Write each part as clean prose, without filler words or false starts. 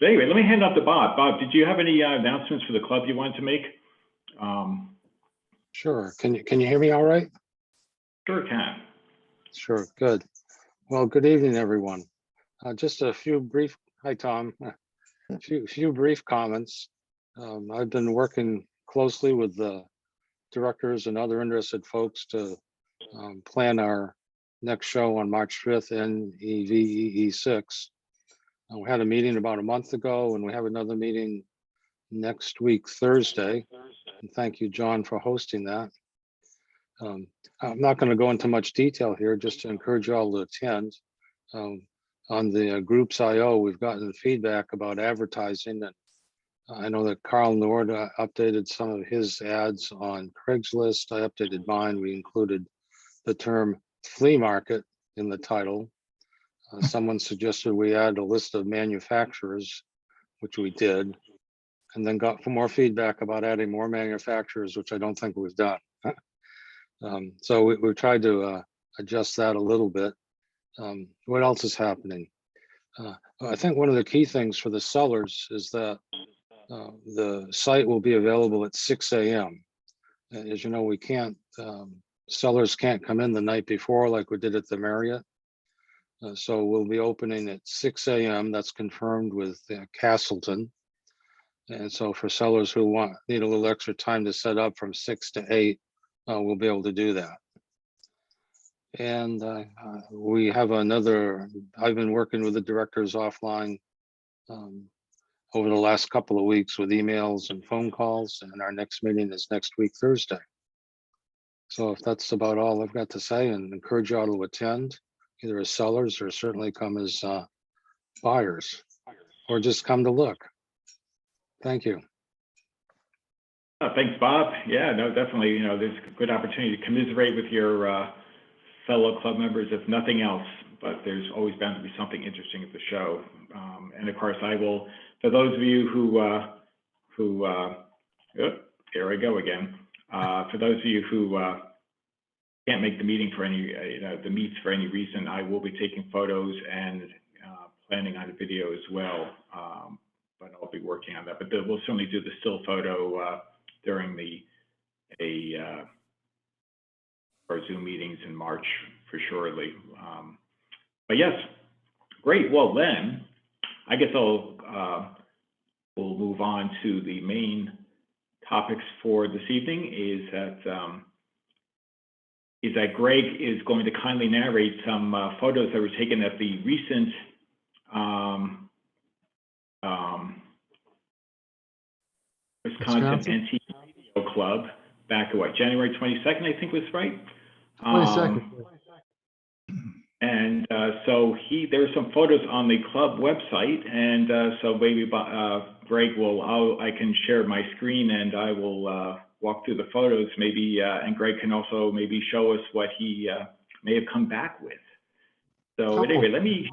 but anyway, let me hand off to Bob. Bob, did you have any announcements for the club you wanted to make? Sure. Can you hear me all right? Sure can. Sure. Good. Well, good evening, everyone. Just a few brief. Hi, Tom. A few brief comments. I've been working closely with the directors and other interested folks to plan our next show on March 5th, NEVEE 6. We had a meeting about a month ago, and we have another meeting next week, Thursday. And thank you, John, for hosting that. I'm not going to go into much detail here, just to encourage you all to attend. On the groups IO, we've gotten feedback about advertising, and I know that Carl Nord updated some of his ads on Craigslist. I updated mine. We included the term flea market in the title. Someone suggested we add a list of manufacturers, which we did, and then got more feedback about adding more manufacturers, which I don't think we've done. So we tried to adjust that a little bit. What else is happening? I think one of the key things for the sellers is that the site will be available at 6 a.m. As you know, we can't, sellers can't come in the night before like we did at the Marriott. So we'll be opening at 6 a.m. That's confirmed with Castleton. And so for sellers who need a little extra time to set up from 6 to 8, we'll be able to do that. And we have I've been working with the directors offline over the last couple of weeks with emails and phone calls, and our next meeting is next week, Thursday. So if that's about all I've got to say, and encourage you all to attend, either as sellers or certainly come as buyers, or just come to look. Thank you. Thanks, Bob. Yeah, no, definitely. You know, there's a good opportunity to commiserate with your fellow club members, if nothing else. But there's always bound to be something interesting at the show. And of course, I will. For those of you who there I go again. For those of you who can't make the meeting for any the meets for any reason, I will be taking photos and planning on a video as well. But I'll be working on that. But we'll certainly do the still photo during our Zoom meetings in March for surely. But yes, great. Well then, I guess we'll move on to the main topics for this evening. Is that Greg is going to kindly narrate some photos that were taken at the recent Wisconsin Antique Video Club back at January 22nd, I think was right. 22nd. And so there are some photos on the club website, and so maybe Greg I can share my screen and I will walk through the photos maybe, and Greg can also maybe show us what he may have come back with. So anyway, let me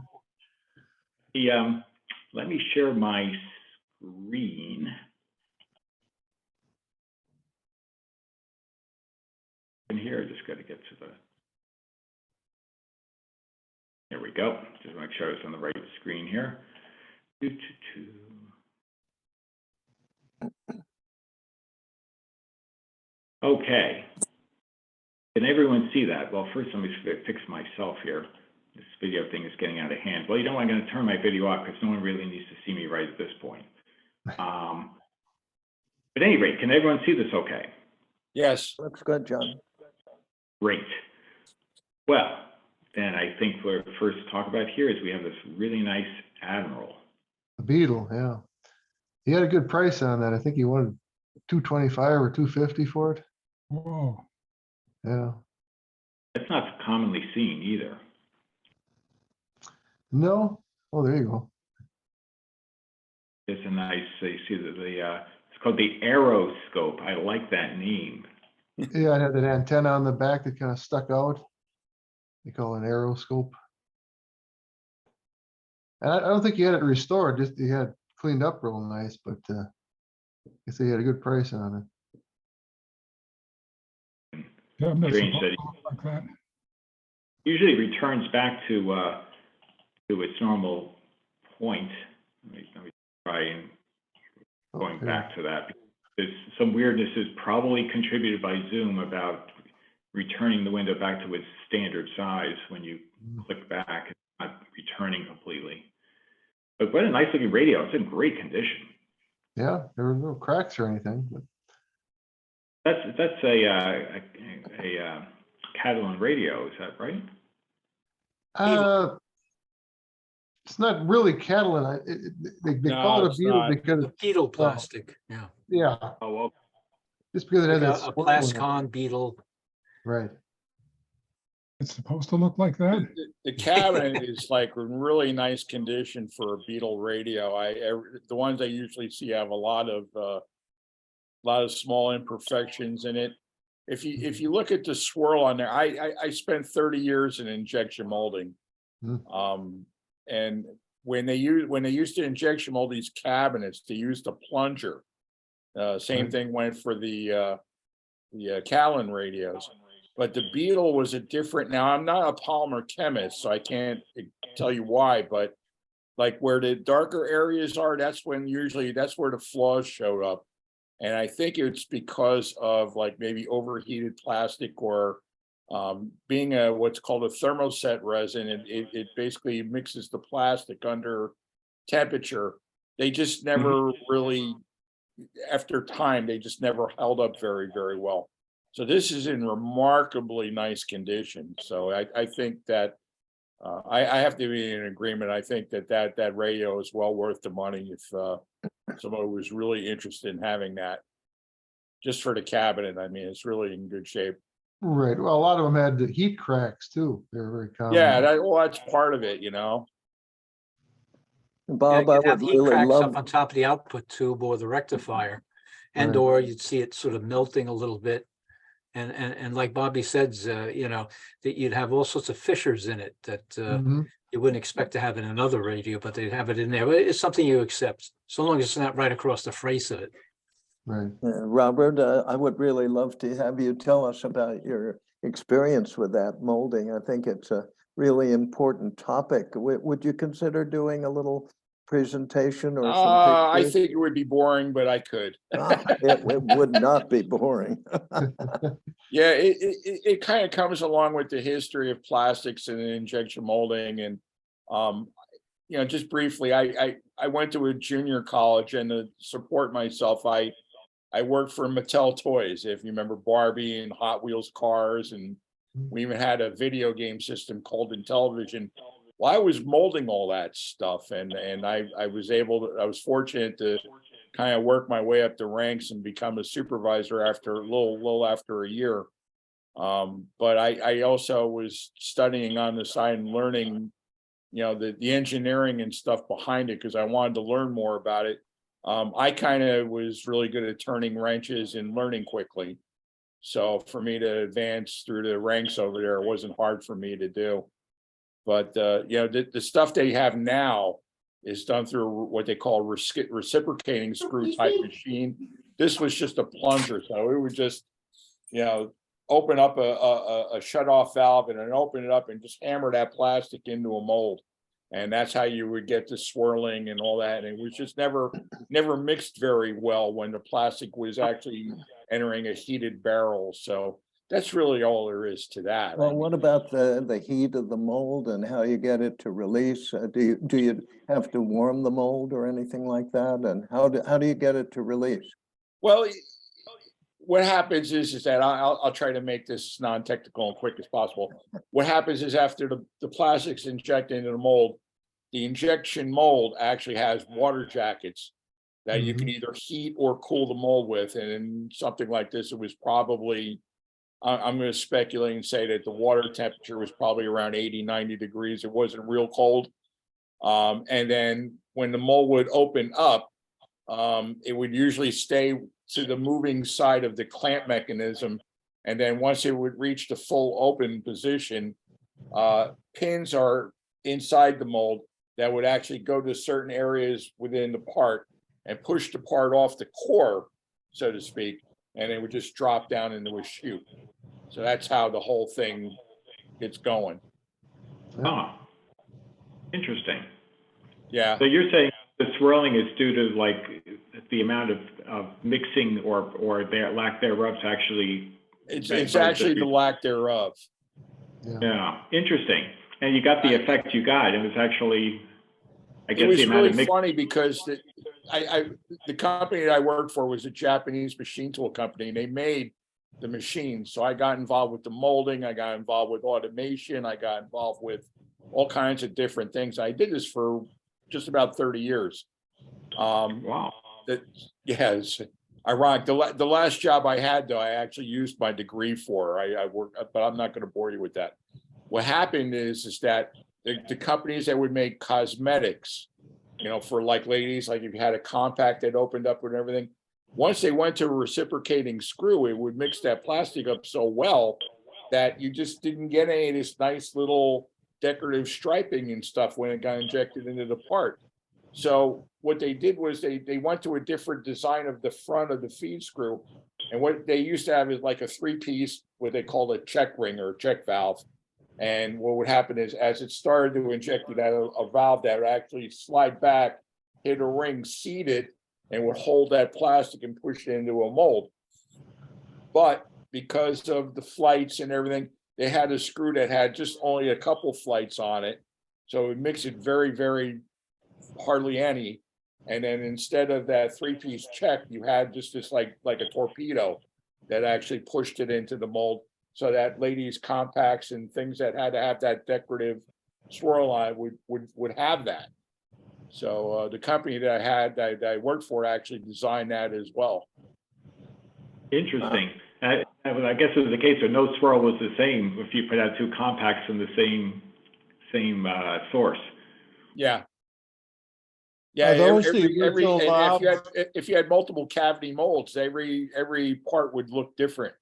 share my screen. And here, I just got to get to the. There we go. Just make sure it's on the right screen here. Okay. Can everyone see that? Well, first let me fix myself here. This video thing is getting out of hand. Well, you know, I'm going to turn my video off because no one really needs to see me right at this point. But at any rate, can everyone see this okay? Yes. Looks good, John. Great. Well, then I think we're first to talk about here is we have this really nice Admiral. The Beetle, yeah. He had a good price on that. I think he wanted $225 or $250 for it. Whoa. Yeah. That's not commonly seen either. No? Oh, there you go. It's a nice, you see it's called the Aeroscope. I like that name. Yeah, it had that antenna on the back that kind of stuck out. They call it an aeroscope. And I don't think he had it restored, just he had cleaned up real nice, but I guess he had a good price on Yeah, I'm not Strange supposed that to look like that. usually returns back to its normal point. Let me back to that. There's some weirdness is probably contributed by Zoom about returning the window back to its standard size when you click back, it's not returning completely. But what a nice looking radio. It's in great condition. Yeah, there were no cracks or anything, but That's a Catalan radio, is that right? it's not really Catalan. They No, call it a it's beetle not. because, The beetle plastic, yeah. yeah, Oh, well, just because it has Like that a swirl in it. Plascon beetle. Right. It's supposed to look like that? The cabinet is like in really nice condition for a Beetle radio. The ones I usually see have a lot of small imperfections in it. If you look at the swirl on there, I spent 30 years in injection molding. And when they used to injection mold these cabinets, they used a plunger. Same thing went for the Callan radios. But the Beetle was a different, now I'm not a polymer chemist, so I can't tell you why, but like where the darker areas are, that's where the flaws showed up. And I think it's because of like maybe overheated plastic or being what's called a thermoset resin, it basically mixes the plastic under temperature. They just never really, after time, they just never held up very, very well. So this is in remarkably nice condition. So I think that I have to be in agreement. I think that radio is well worth the money if somebody was really interested in having that. Just for the cabinet, I mean, it's really in good shape. Right. Well, a lot of them had the heat cracks too. They're very common. Yeah, that's part of it, you know. Bob, I You'd have would heat really cracks love, up on top of the output tube or the rectifier. And Right. or you'd see it sort of melting a little bit. And like Bobby says, you know, that you'd have all sorts of fissures in it that Mhm. you wouldn't expect to have in another radio, but they'd have it in there. But it's something you accept, so long as it's not right across the face of it. Right. Robert, I would really love to have you tell us about your experience with that molding. I think it's a really important topic. Would you consider doing a little presentation or some I pictures? think it would be boring, but I could. It would not be boring. Yeah, it kind of comes along with the history of plastics and injection molding. And, you know, just briefly, I went to a junior college, and to support myself, I worked for Mattel Toys, if you remember Barbie and Hot Wheels cars. And we even had a video game system called Intellivision. Well, I was molding all that stuff, and I was fortunate to kind of work my way up the ranks and become a supervisor after a little after a year. But I also was studying on the side and learning, you know, the engineering and stuff behind it, because I wanted to learn more about it. I kind of was really good at turning wrenches and learning quickly. So for me to advance through the ranks over there, it wasn't hard for me to do. But you know, the stuff they have now is done through what they call reciprocating screw type machine. This was just a plunger, so it would just, you know, open up a shut off valve and then open it up and just hammer that plastic into a mold. And that's how you would get the swirling and all that. And it was just never mixed very well when the plastic was actually entering a heated barrel. So that's really all there is to that. Well, what about the heat of the mold and how you get it to release? Do you have to warm the mold or anything like that? And how do you get it to release? Well, what happens is that I'll try to make this non-technical and quick as possible. What happens is after the plastic's injected into the mold, the injection mold actually has water jackets that you can either heat or cool the mold with. And in something like this, it was probably, I'm going to speculate and say that the water temperature was probably around 80, 90 degrees. It wasn't real cold. And then when the mold would open up, it would usually stay to the moving side of the clamp mechanism. And then once it would reach the full open position, pins are inside the mold that would actually go to certain areas within the part and push the part off the core, so to speak, and it would just drop down into a chute. So that's how the whole thing gets going. Oh, interesting. Yeah. So you're saying the swirling is due to like the amount of mixing or their lack thereof to actually. It's actually the lack thereof. Yeah, interesting. And you got the effect you got. It was actually, I guess It was the amount really of mix. funny because the company that I worked for was a Japanese machine tool company, and they made the machines. So I got involved with the molding, I got involved with automation, I got involved with all kinds of different things. I did this for just about 30 years. Wow. It's ironic. The last job I had, though, I actually used my degree for. I worked, but I'm not going to bore you with that. What happened is that the companies that would make cosmetics, for like ladies, like if you had a compact that opened up and everything, once they went to a reciprocating screw, it would mix that plastic up so well that you just didn't get any of this nice little decorative striping and stuff when it got injected into the part. So what they did was they went to a different design of the front of the feed screw. And what they used to have is like a 3-piece, what they call a check ring or check valve. And what would happen is as it started to inject it, a valve that would actually slide back, hit a ring, seat it, and would hold that plastic and push it into a mold. But because of the flights and everything, they had a screw that had just only a couple flights on it. So it would mix it very, very hardly any. And then instead of that 3-piece check, you had just this like a torpedo that actually pushed it into the mold. So that ladies' compacts and things that had to have that decorative swirl on it would have that. So the company that I worked for actually designed that as well. Interesting. I guess it was the case where no swirl was the same if you put out 2 compacts from the same source. Yeah. Are those every, the original and knobs? if you had multiple cavity molds, every part would look different.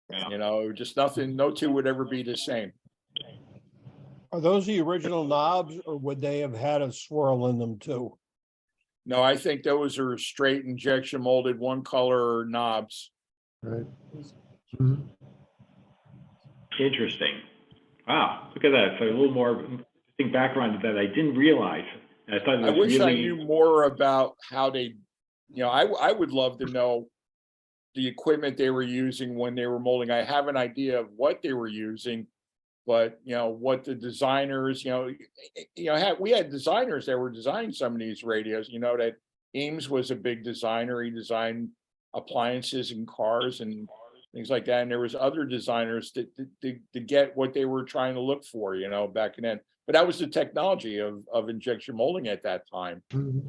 Yeah. Just nothing, no two would ever be the same. Are those the original knobs, or would they have had a swirl in them too? No, I think those are straight injection molded, one color knobs. Right. Mhm. Interesting. Wow, look at that. So a little more interesting background that I didn't realize. I thought it I was wish I really knew more about how they, I would love to know the equipment they were using when they were molding. I have an idea of what they were using, but what the designers, we had designers that were designing some of these radios. That Eames was a big designer. He designed appliances and cars and things like that. And there was other designers to get what they were trying to look for, back then. But that was the technology of injection molding at that time. Mhm.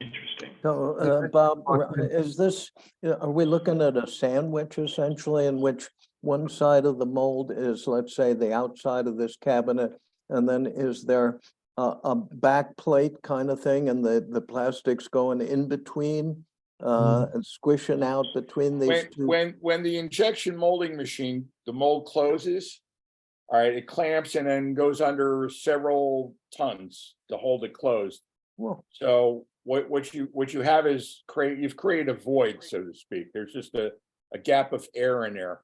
interesting. So, Bob, is this, are we looking at a sandwich essentially in which one side of the mold is, let's say, the outside of this cabinet, and then is there a back plate kind of thing, and the plastic's going in between, and squishing out between these two? When the injection molding machine, the mold closes, all right, it clamps and then goes under several tons to hold it closed. Whoa. So what you have is you've created a void, so to speak. There's just a gap of air in there.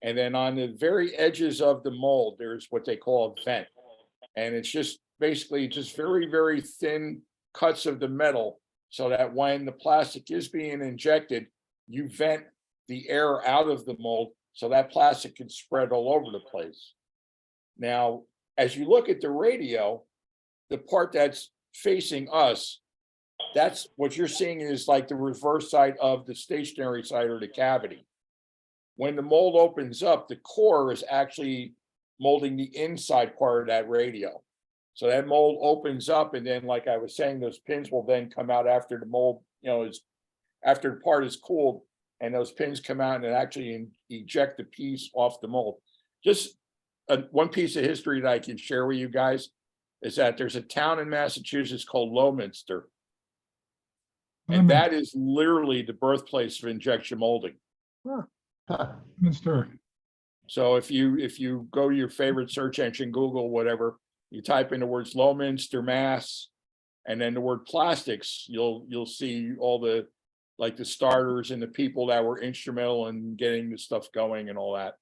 And then on the very edges of the mold, there's what they call a vent. And it's just basically just very, very thin cuts of the metal so that when the plastic is being injected, you vent the air out of the mold so that plastic can spread all over the place. Now, as you look at the radio, the part that's facing us, that's what you're seeing is like the reverse side of the stationary side or the cavity. When the mold opens up, the core is actually molding the inside part of that radio. So that mold opens up, and then, like I was saying, those pins will then come out after the mold, after the part is cooled, and those pins come out and actually eject the piece off the mold. Just one piece of history that I can share with you guys is that there's a town in Massachusetts called Lowminster. And that is literally the birthplace of injection molding. Mr. So if you go to your favorite search engine, Google, whatever, you type in the words Lowminster, Mass, and then the word plastics, you'll see all the starters and the people that were instrumental in getting the stuff going and all that.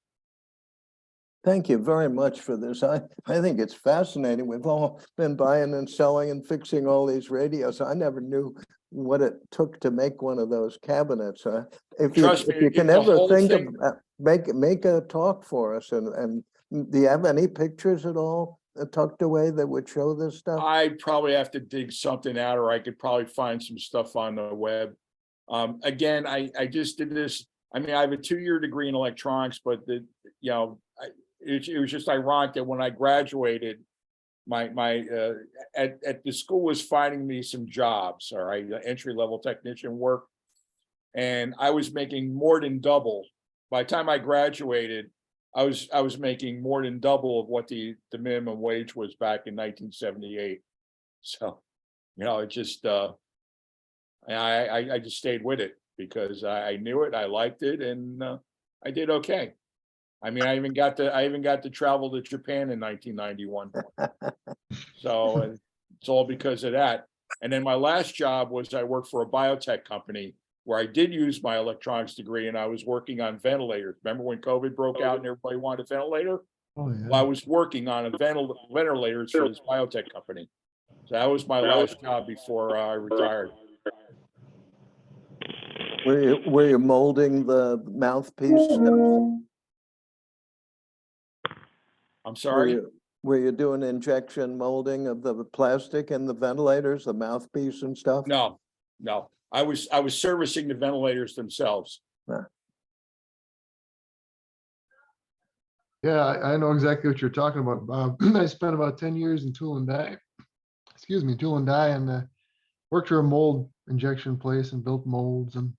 Thank you very much for this. I think it's fascinating. We've all been buying and selling and fixing all these radios. I never knew what it took to make one of those cabinets. If you, Trust if me, you can the ever whole think thing- of, make a talk for us, and do you have any pictures at all tucked away that would show this stuff? I probably have to dig something out, or I could probably find some stuff on the web. Again, I just did this. I mean, I have a 2-year degree in electronics, but it was just ironic that when I graduated, at the school was finding me some jobs, all right, entry-level technician work. And I was making more than double. By the time I graduated, I was making more than double of what the minimum wage was back in 1978. So, it just I just stayed with it because I knew it, I liked it, and I did okay. I mean, I even got to travel to Japan in 1991. So it's all because of that. And then my last job was I worked for a biotech company where I did use my electronics degree, and I was working on ventilators. Remember when COVID broke out and everybody wanted a ventilator? Oh, yeah. Well, I was working on ventilators for this biotech company. So that was my last job before I retired. Were you molding the mouthpiece? I'm sorry? Were you doing injection molding of the plastic and the ventilators, the mouthpiece and stuff? No. I was servicing the ventilators themselves. Yeah, I know exactly what you're talking about, Bob. I spent about 10 years in tool and die. Tool and die, and worked for a mold injection place and built molds, and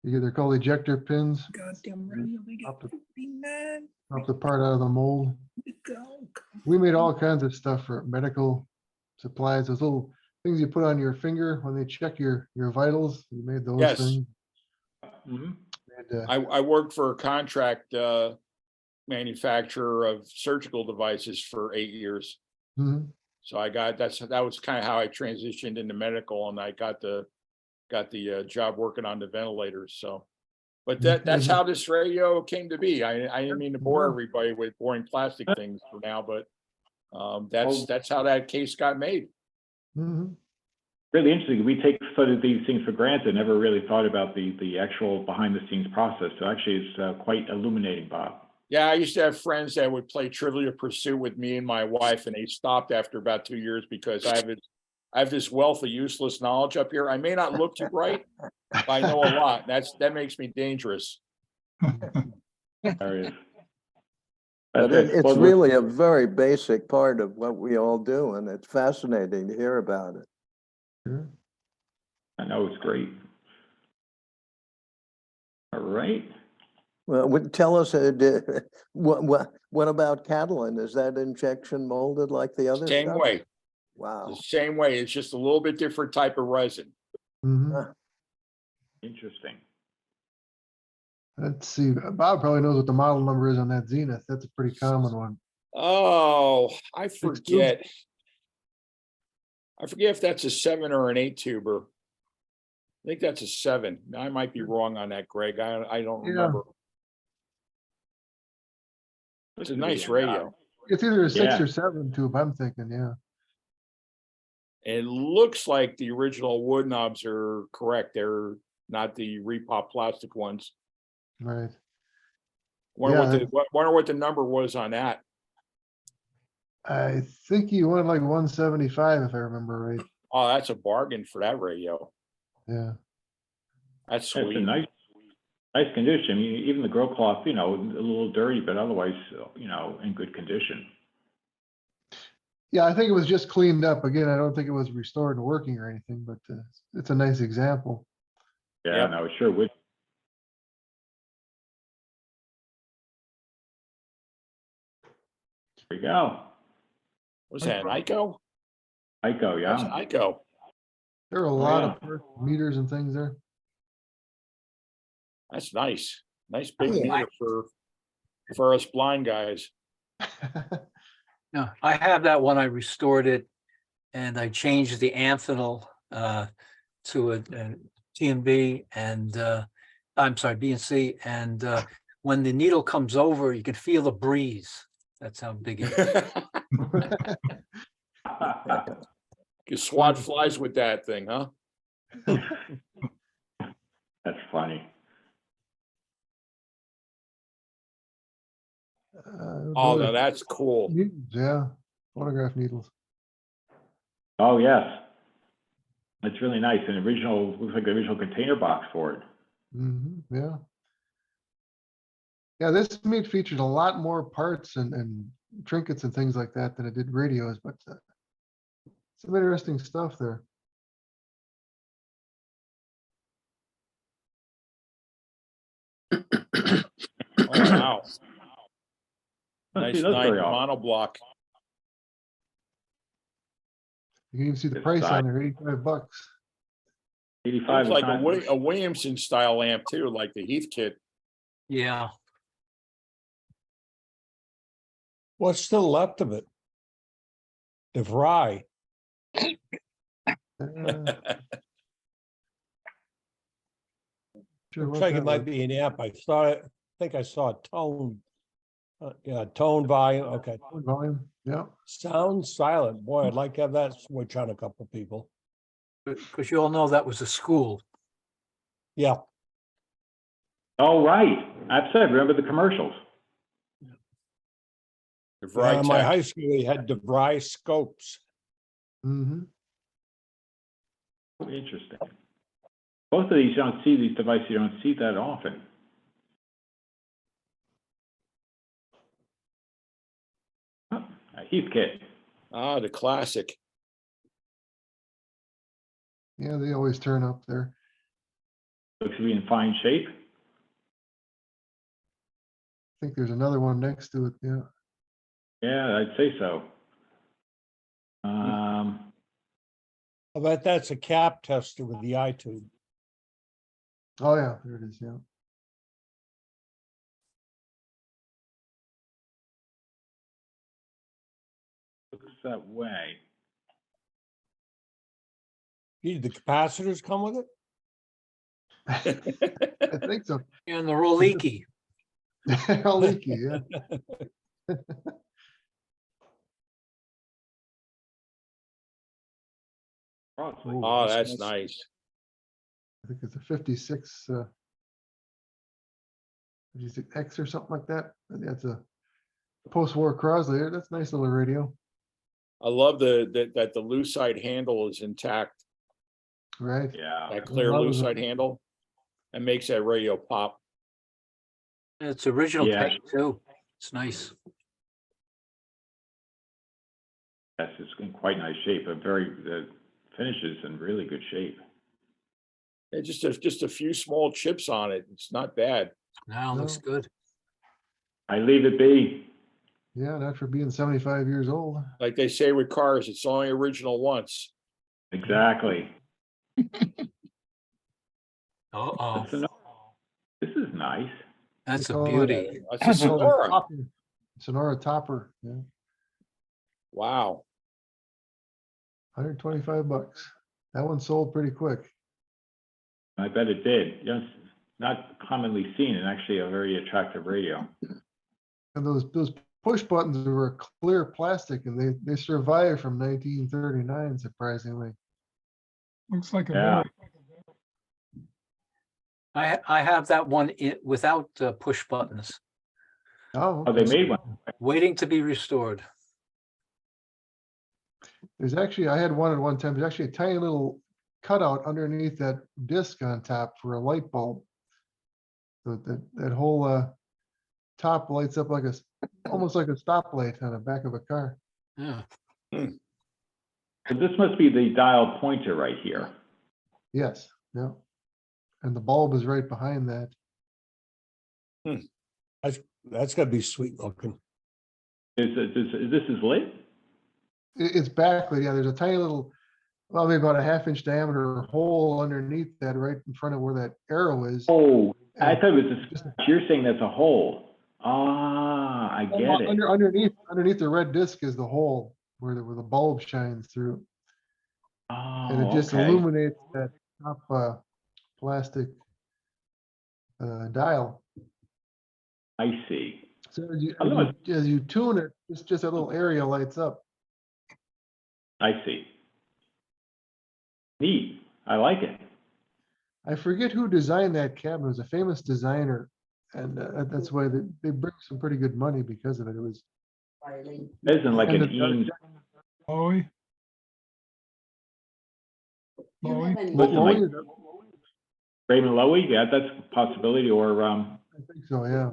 they're called ejector pins. Goddamn radio, they Up get the- 59. Up the part out of the mold. Go. We made all kinds of stuff for medical supplies, those little things you put on your finger when they check your vitals. We made those Yes. things. Mhm. And, I worked for a contract manufacturer of surgical devices for 8 years. mhm. So that was kind of how I transitioned into medical, and I got the job working on the ventilators. So, but that's how this radio came to be. I didn't mean to bore everybody with boring plastic things for now, but that's how that case got made. Mhm. Really interesting. We take sort of these things for granted, never really thought about the actual behind the scenes process. So actually it's quite illuminating, Bob. Yeah, I used to have friends that would play Trivial Pursuit with me and my wife, and they stopped after about 2 years because I have this wealth of useless knowledge up here. I may not look too bright, but I know a lot. That makes me dangerous. There is. But That's it. it's Well, really a very basic part of what we all do, and it's fascinating to hear about it. Sure. I know, it's great. All right. Well, tell us, what about Catalan? Is that injection molded like the other Same stuff? way, Wow. the same way. It's just a little bit different type of resin. Mhm. Interesting. Let's see, Bob probably knows what the model number is on that Zenith. That's a pretty common one. Oh, I 6 forget. I forget if that's a 7 or an 8 tuber. I think that's a 7. I might be wrong on that, Greg. I don't Yeah. remember. It's a nice radio. It's either a 6 Yeah. or 7 tube, I'm thinking, yeah. It looks like the original wood knobs are correct. They're not the repop plastic ones. Right. Wonder Yeah, what the number was on that. I think you wanted like 175 if I remember right. Oh, that's a bargain for that radio. Yeah. That's It's a sweet. nice condition. I mean, even the grill cloth, a little dirty, but otherwise, in good condition. Yeah, I think it was just cleaned up. Again, I don't think it was restored and working or anything, but it's a nice example. Yeah, Yep. no, it sure would. There you go. Was that an ICO? Ico, That's an yeah. ICO. There are a lot of parts, meters and things there. That's nice. Nice big Yeah. meter for us blind guys. No, I have that one. I restored it and I changed the Amphenol to a TNB and I'm sorry, BNC, and when the needle comes over, you can feel the breeze. That's how big it is. You swat flies with that thing, huh? That's funny. Oh, those no, are that's cool. needles, yeah, photograph needles. Oh, yes. It's really nice. An original, looks like the original container box for it. Yeah. Yeah, this meat featured a lot more parts and trinkets and things like that than it did radios, but some interesting stuff there. Oh, wow. Don't Nice see those nine very often. monoblock. You can even see the Good price size. on there, $85. 85 Looks is like a not. Williamson style lamp too, like the Heath kit. Yeah. What's still left of it? The fry. Sure Looks what like that it might was. be an amp. I think I saw a tone. Yeah, tone volume. Okay. Volume, yeah. Sound silent. Boy, I'd like to have that switch on a couple people. Because you all know that was a school. Yeah. Oh, right. I've said, remember the commercials. The Yeah, in my Vrytech. high school, we had DeVry scopes. Mm-hmm. Interesting. Both of these, you don't see these devices, you don't see that often. Oh, a Heath kit. Ah, the classic. Yeah, they always turn up there. Looks to be in fine shape. I think there's another one next to it, yeah. Yeah, I'd say so. I bet that's a cap tester with the eye tube. Oh, yeah, there it is, yeah. Looks that way. Gee, the capacitors come with it? I think so. And they're all leaky. All leaky, yeah. Oh, that's nice. I think it's a 56, 56X or something like that. And that's a post-war Crosley. That's a nice little radio. I love that the lucite handle is intact. Right. Yeah. That clear love it. lucite handle. That makes that radio pop. It's original Yeah. paint too. It's nice. That's just in quite nice shape. The finish is in really good shape. Yeah, just a few small chips on it. It's not bad. Now it looks No. good. I leave it be. Yeah, not for being 75 years old. Like they say with cars, it's only original once. Exactly. Uh-oh. This is nice. That's They a call it beauty. That's a Sonora. Topper. Sonora topper, yeah. Wow. 125 bucks. That one sold pretty quick. I bet it did. You know, it's not commonly seen and actually a very attractive radio. And those push buttons were clear plastic and they survived from 1939, surprisingly. Looks like a Yeah. I have that one without push buttons, Oh, Oh, they okay. made one. waiting to be restored. There's actually, I had one at one time, there's actually a tiny little cutout underneath that disc on top for a light bulb. So that whole top lights up like almost like a stoplight on the back of a car. Yeah. So this must be the dial pointer right here. Yes, yeah. And the bulb is right behind that. That's gotta be sweet looking. This is lit? It's backlit, yeah, there's a tiny little, well, maybe about a half-inch diameter hole underneath that, right in front of where that arrow is. Oh, I And thought it was a scratch. You're saying that's a hole. Ah, I get it. underneath the red disc is the hole where the bulb shines through. And it Oh, just okay. illuminates that top plastic dial. I see. So as you, I love as you tune it, it's just a little area lights up. I see. Neat. I like it. I forget who designed that cabinet. It was a famous designer. And that's why they bring some pretty good money because of it. It was. Isn't like and an Eames. Lowy? Lowy? Listen, like Lowy, is it? Raymond Loewy, yeah, that's a possibility, or I think so, yeah.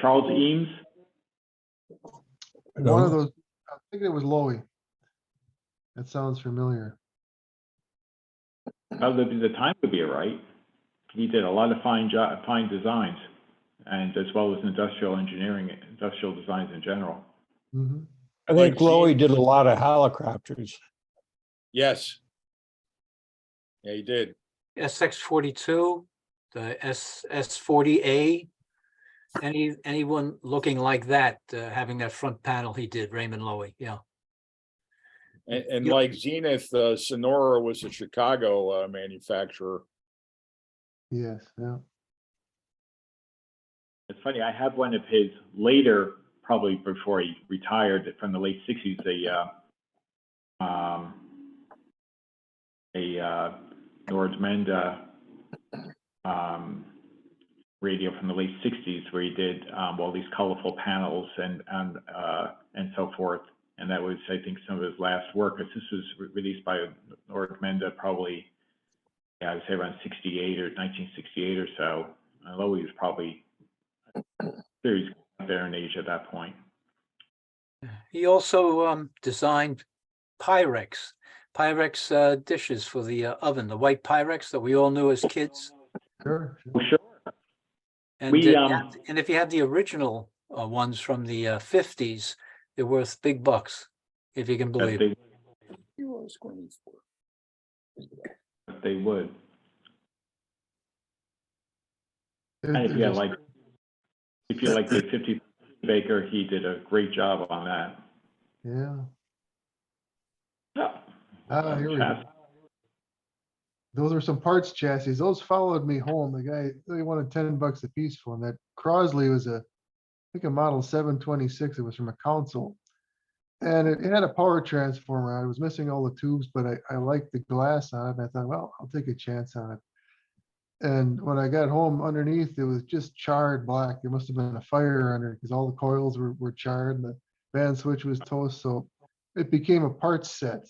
Charles Eames. One of those, I think it was Lowy. That sounds familiar. The time would be right. He did a lot of fine designs, and as well as industrial engineering, industrial designs in general. Mhm. I Like think Lowy Gene- did a lot of helicopters. Yes. Yeah, he did. SX-42, the S40A. Anyone looking like that, having that front panel, he did, Raymond Loewy, yeah. And Yep. like Zenith, Sonora was a Chicago manufacturer. Yes, yeah. It's funny, I have one of his later, probably before he retired from the late 60s, a Nordmenda radio from the late 60s where he did all these colorful panels and so forth. And that was, I think, some of his last work. This was released by Nordmenda probably, yeah, I would say around 68 or 1968 or so. Loewy was probably very there in age at that point. He also designed Pyrex dishes for the oven, the white Pyrex that we all knew as kids. Sure. Oh, sure. And, We, and if you have the original ones from the 50s, they're worth big bucks, if you can believe it. They would. And if There's you a- like the 50 Baker, he did a great job on that. Yeah. Yeah. Here we go. Those are some parts chassis. Those followed me home. The guy, they wanted $10 a piece for them. That Crosley was I think a model 726. It was from a console. And it had a power transformer. I was missing all the tubes, but I liked the glass on it. And I thought, well, I'll take a chance on it. And when I got home underneath, it was just charred black. There must have been a fire under it because all the coils were charred and the band switch was toast. So it became a parts set.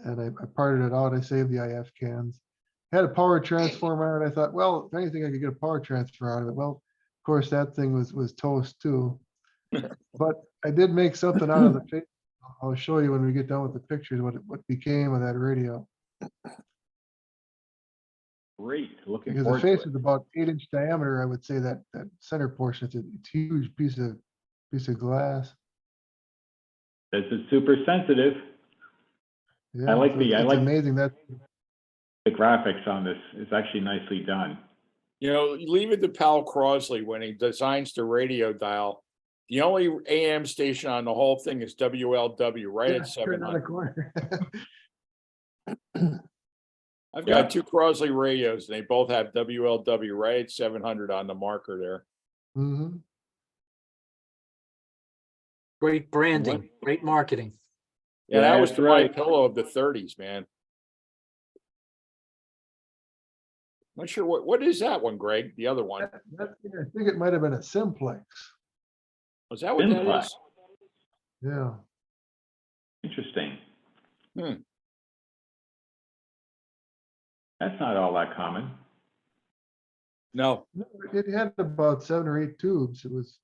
And I parted it out. I saved the IF cans. Had a power transformer on it. I thought, well, if anything, I could get a power transfer out of it. Well, of course, that thing was toast too. But I did make something out of the face. I'll show you when we get done with the pictures what became of that radio. Great. Looking Because the forward to face it. is about 8-inch diameter. I would say that center portion, it's a huge piece of glass. This is super sensitive. Yeah, like so the- I it's like- amazing that The graphics on this is actually nicely done. You know, leave it to Pal Crosley when he designs the radio dial. The only AM station on the whole thing is WLW, right yeah, at turn on the 700. corner. I've Yeah. got two Crosley radios, and they both have WLW right at 700 on the marker there. Mhm. Great branding, great marketing. Yeah, that was That's the My right. Pillow of the 30s, man. Not sure what is that one, Greg? The other one. I think it might have been a simplex. Was that what that Simplex. is? Yeah. Interesting. Hmm. That's not all that common. No. No, it had about 7 or 8 tubes. It was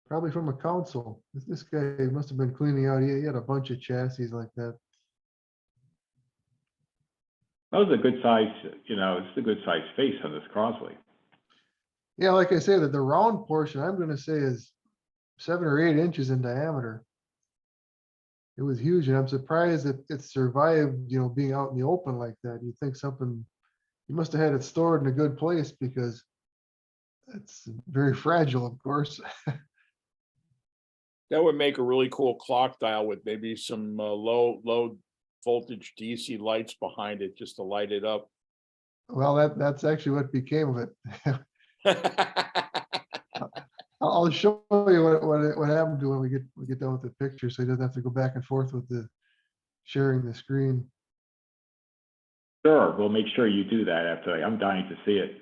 probably from a console. This guy must have been cleaning out. He had a bunch of chassis like that. That was a good size, it's a good size face on this Crosley. Yeah, like I say, that the round portion, I'm gonna say is 7 or 8 inches in diameter. It was huge, and I'm surprised that it survived, being out in the open like that. You think you must have had it stored in a good place because it's very fragile, of course. That would make a really cool clock dial with maybe some low voltage DC lights behind it just to light it up. Well, that's actually what became of it. I'll show you what happened to when we get done with the picture, so he doesn't have to go back and forth with the sharing the screen. Sure, we'll make sure you do that after, I'm dying to see it.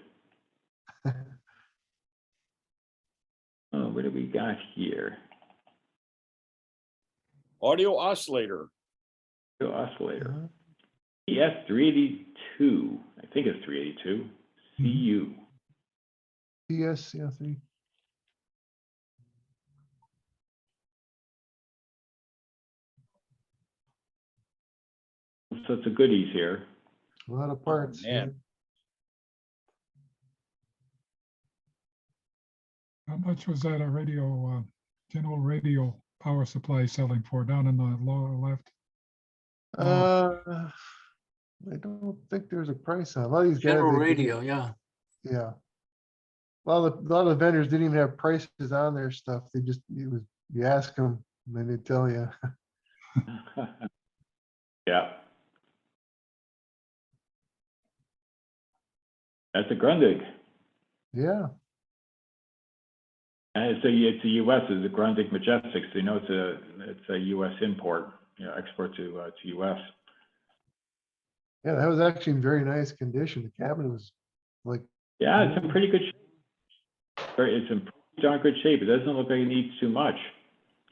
Oh, what do we got here? Audio oscillator. The oscillator. Uh-huh. ES 382, I think it's 382, CU. PS, yeah, 3. So it's a goodies here. A lot of parts. yeah. man. How much was that a radio, general radio power supply selling for down in the lower left? I don't think there's a price on it. A lot of these guys. General they didn't- radio, yeah. Yeah. A lot of the vendors didn't even have prices on their stuff. They just, you ask them, and then they tell you. Yeah. That's a Grundig. Yeah, And it's a US, it's a Grundig Majestic, so you know it's a US import, export to US. yeah, that was actually in very nice condition. The cabinet was like, Yeah, it's in pretty good shape. It's in pretty darn good shape. It doesn't look like it needs too much.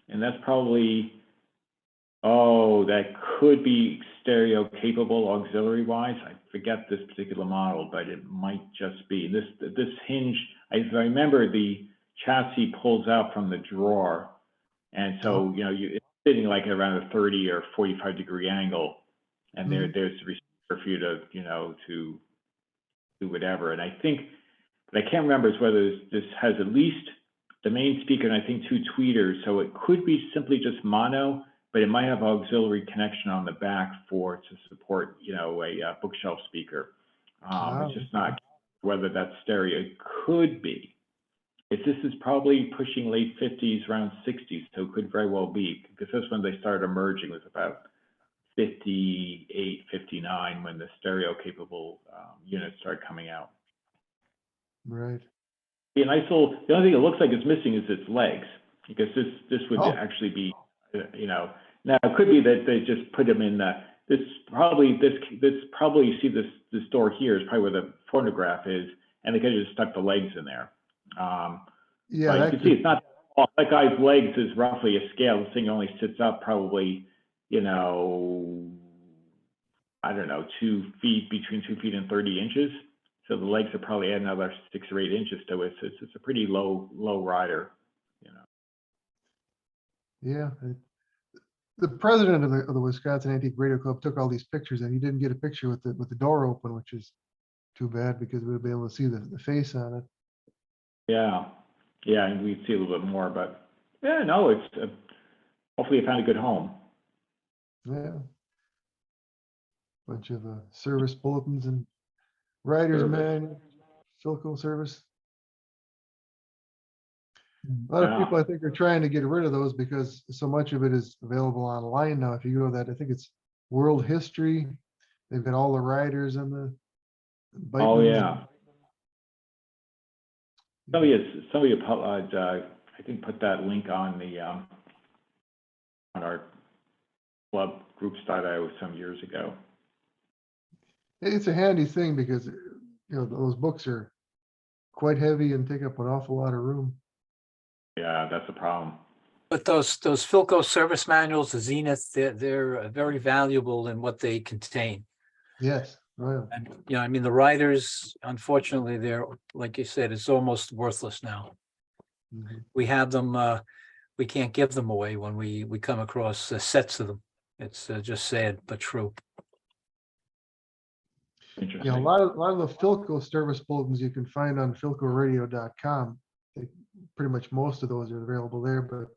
And that's probably, that could be stereo capable auxiliary wise. I forget this particular model, but it might just be. This hinge, if I remember, the chassis pulls out from the drawer. And so, it's sitting like around a 30 or 45 degree angle. And there's the receiver for you to, to do whatever. And I think, but I can't remember whether this has at least the main speaker and I think 2 tweeters. So it could be simply just mono, but it might have auxiliary connection on the back to support, a bookshelf speaker. It's just not whether that's stereo. It could be. This is probably pushing late 50s, around 60s, so it could very well be, because this one they started emerging was about 58, 59 when the stereo capable units started coming out. right. Be a nice little, the only thing it looks like it's missing is its legs, because this would actually be, now it could be that they just put them in this probably, you see this door here is probably where the phonograph is, and they could have just stuck the legs in there. Yeah, But you can see it's not, that guy's legs is roughly a scale. This thing only sits up probably, I don't know, 2 feet, between 2 feet and 30 inches. So the legs are probably add another 6 or 8 inches to it. So it's a pretty low rider, yeah. The president of the Wisconsin Antique Radio Club took all these pictures, and he didn't get a picture with the door open, which is too bad because we would be able to see the face on it. Yeah, and we'd see a little bit more, but yeah, no, it's hopefully you found a good home. Yeah. Bunch of service bulletins and writer's manual, Philco service. A lot of people, I think, are trying to get rid of those because so much of it is available online now. If you go to that, I think it's World History. They've got all the writers and the. Oh, Bikeman's. yeah. Somebody I think put that link on the on our club groups.io some years ago. It's a handy thing because those books are quite heavy and take up an awful lot of room. Yeah, that's a problem. But those Philco service manuals, the Zenith, they're very valuable in what they contain. Yes, right. And the writers, unfortunately, they're, like you said, it's almost worthless now. Mhm. We have them, we can't give them away when we come across sets of them. It's just sad but true. Interesting. Yeah, a lot of the Philco service bulletins you can find on philcoradio.com. Pretty much most of those are available there, but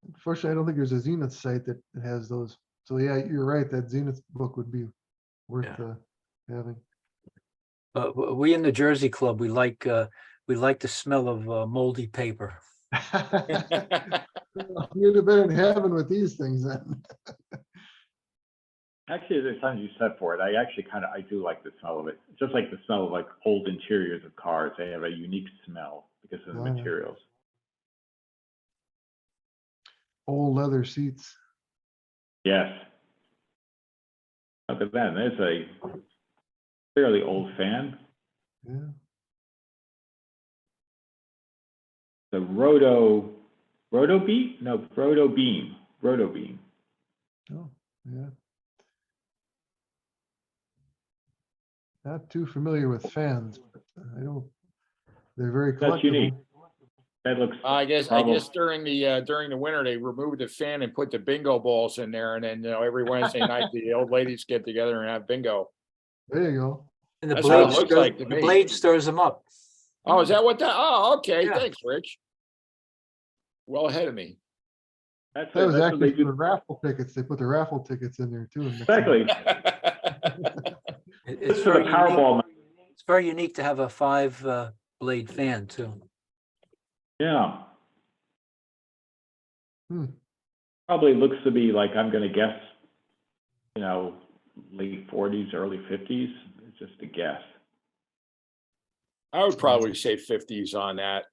unfortunately, I don't think there's a Zenith site that has those. So yeah, you're right. That Zenith book would be worth having. But we in the Jersey Club, we like the smell of moldy paper. You'd have been in heaven with these things then. Actually, there's something you said for it. I do like the smell of it. Just like the smell of like old interiors of cars. They have a unique smell because of the Oh, yeah. materials. Old leather seats. Yes. Look at that. There's a fairly old fan. Yeah. The Roto Beam? No, Roto Beam. Roto Beam. Oh, yeah. Not too familiar with fans, but I don't, they're very That's unique. collectible. That looks. I guess probably- during the winter, they removed the fan and put the bingo balls in there. And then, every Wednesday night, the old ladies get together and have bingo. There you go. And the That's what it blade, looks like to the me. blade stirs them up. Oh, is that what that? Oh, okay. Yeah. Thanks, Rich. Well ahead of me. That's That was that's what actually they for do. the raffle tickets. They put the raffle tickets in there too. and mix them up. Exactly. It's It's for the very unique. Powerball. It's very unique to have a 5 blade fan too. Yeah. Hmm. Probably looks to be like, I'm gonna guess, late 40s, early 50s. It's just a guess. I would probably say 50s on that.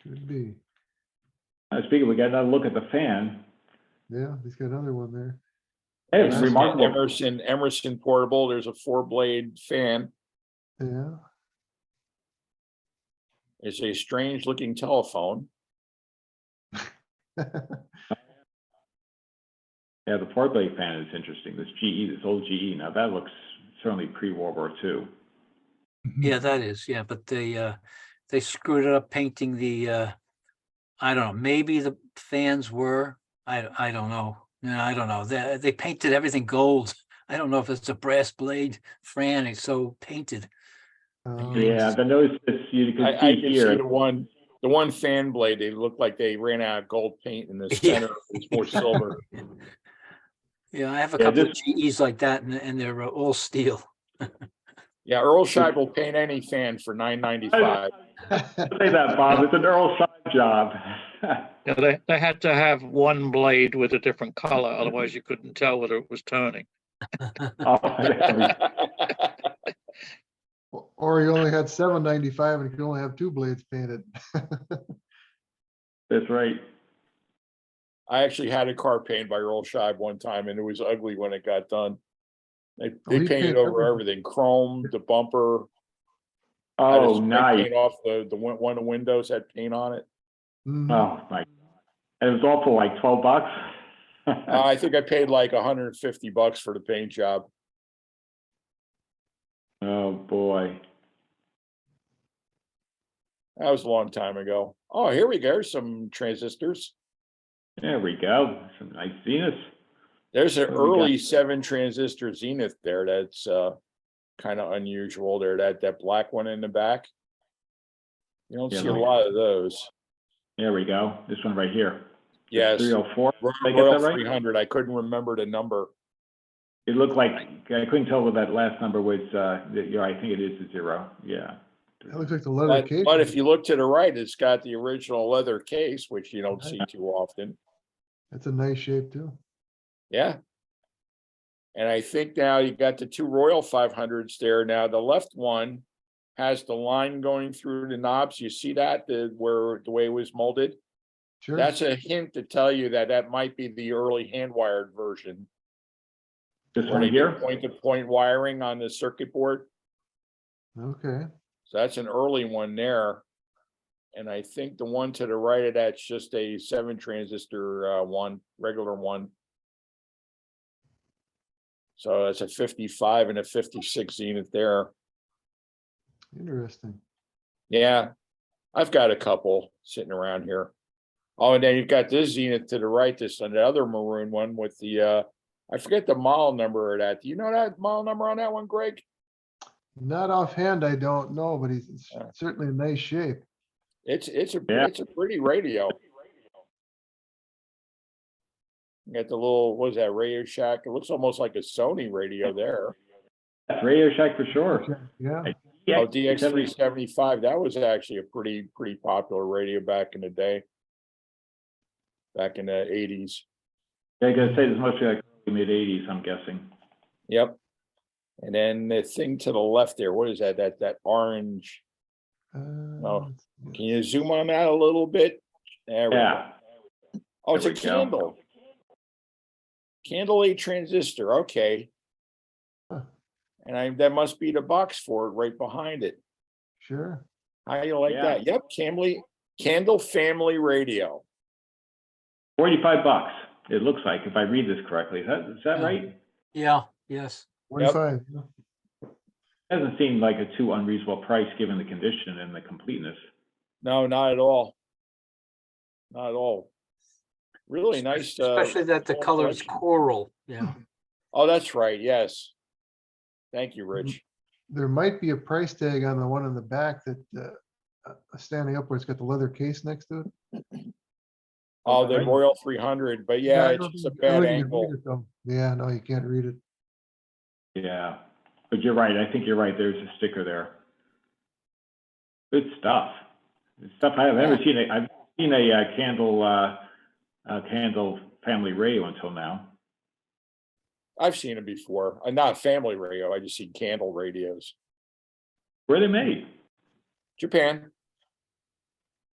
Could be. Speaking, we got another look at the fan. Yeah, he's got another one there. Hey, This it's is remarkable. Emerson portable. There's a 4-blade fan. Yeah. It's a strange looking telephone. Yeah, the 4-blade fan is interesting. This old GE. Now that looks certainly pre-World War II. Yeah, that is. Yeah, but they screwed it up painting the I don't know, maybe the fans were, I don't know. No, I don't know. They painted everything gold. I don't know if it's a brass blade fan. It's so painted. Yeah, the nose, you can I see can here. see the one fan blade. They look like they ran out of gold paint in the center. It's more silver. Yeah, I have a Yeah, couple this- of GEs like that, and they're all steel. Yeah, Earl Scheib will paint any fan for $9.95. Say that, Bob. It's an Earl Scheib job. Yeah, they had to have one blade with a different color, otherwise you couldn't tell whether it was turning. Oh, Or he only had $7.95 and he could only have 2 blades painted. that's right. I actually had a car painted by Earl Scheib one time, and it was ugly when it got done. They he painted painted over everything. everything, chrome, the bumper. I Oh, just spray nice. paint off the one of the windows had paint on it. Mhm. Oh, my. And it was all for like $12. I think I paid like $150 for the paint job. Oh, boy. That was a long time ago. Oh, here we go. Some transistors. There we go. Some nice Zenith. There's an What do we got? early 7 transistor Zenith there. That's kind of unusual there. That black one in the back. You don't Yeah, see a nice. lot of those. There we go. This one right here. Yes. 304. Did I get Royal that right? 300. I couldn't remember the number. It looked like, I couldn't tell what that last number was. I think it is a 0. Yeah. That looks like the leather case. But if you look to the right, it's got the original leather case, which you don't see too often. That's a nice shape too. Yeah. And I think now you got the 2 Royal 500s there. Now the left one has the line going through the knobs. You see that where the way it was molded? Sure. That's a hint to tell you that might be the early hand-wired version. This Where one they here? did point-to-point wiring on the circuit board. Okay. So that's an early one there. And I think the one to the right of that's just a 7 transistor one, regular one. So that's a 55 and a 56 Zenith there. Interesting. Yeah, I've got a couple sitting around here. Oh, and then you've got this Zenith to the right, this and the other maroon one with the I forget the model number of that. Do you know that model number on that one, Greg? Not offhand, I don't know, but it's Yeah. certainly in nice shape. It's a Yeah. it's a pretty radio. You got the little, what is that, Radio Shack? It looks almost like a Sony radio there. That's Radio Shack for sure. Yeah. Oh, DX375, that was actually a pretty popular radio back in the day. back in the 80s. Yeah, I gotta say, this must be like mid-80s, I'm guessing. Yep. And then the thing to the left there, what is that? That orange. Uh, Can you zoom on that a little bit? There we go. Yeah, Oh, it's There a we go. candle. Candle A transistor, okay. Huh. And that must be the box for it right behind it. Sure. How you like Yeah. that? Yep, Candle Family Radio. $45, it looks like, if I read this correctly. Is that Yeah. right? Yeah, yes. 45. Doesn't seem like a too unreasonable price, given the condition and the completeness. No, not at all. Not at all. Really nice. Especially that the full color is collection. coral, yeah. Oh, that's right, yes. Thank you, Rich. There might be a price tag on the one in the back that, standing up where it's got the leather case next to it. Oh, the right. Royal 300, but yeah, I it's don't just a think- I don't bad think you can read angle. it, though. Yeah, no, you can't read it. Yeah, but you're right, I think you're right, there's a sticker there. Good stuff. Good stuff. I've never seen I've seen a Candle Family Radio until now. I've seen it before. Not family radio. I just see candle radios. Where are they made? Japan.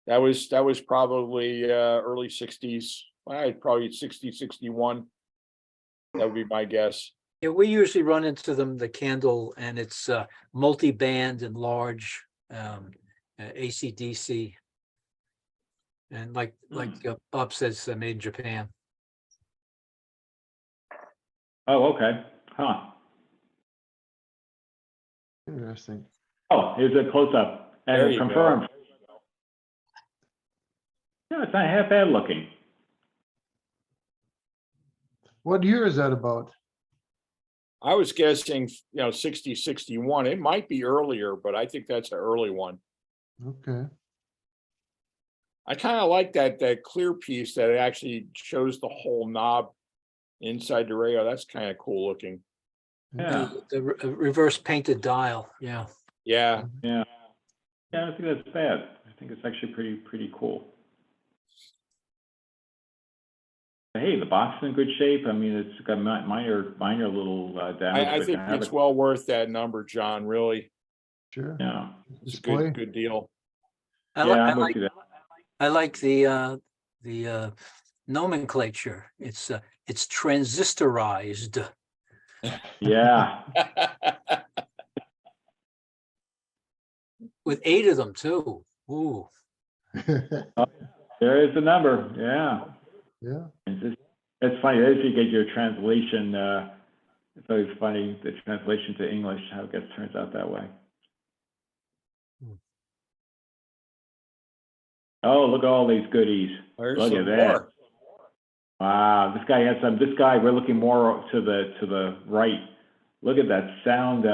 That was probably early 60s. Probably 60, 61. That would be my guess. Yeah, we usually run into them, the candle, and it's multi-band and large, AC/DC. And like Bob says, made in Japan. Oh, okay, huh. Interesting. Oh, here's a close-up, and There it's you go. confirmed. Yeah, it's not half bad looking. What year is that about? I was guessing, 60, 61. It might be earlier, but I think that's an early one. Okay. I kind of like that clear piece that it actually shows the whole knob inside the radio. That's kind of cool looking. Yeah, The reverse painted dial, yeah. Yeah. yeah. Yeah, I don't think that's bad. I think it's actually pretty cool. Hey, the box is in good shape. I mean, it's got minor little damage. I but think to have it's it- well worth that number, John, really. Sure. Yeah, It's a Display. good deal. I yeah, like, I'm with you there. I like the nomenclature. It's transistorized. Yeah, With 8 of them too. Ooh. there is the number, yeah. Yeah. It's funny, as you get your translation, it's always funny, the translation to English, how it turns out that way. Oh, look at all these goodies. There's Look some at that. more. Wow, this guy has some, this guy, we're looking more to the right. Look at that sound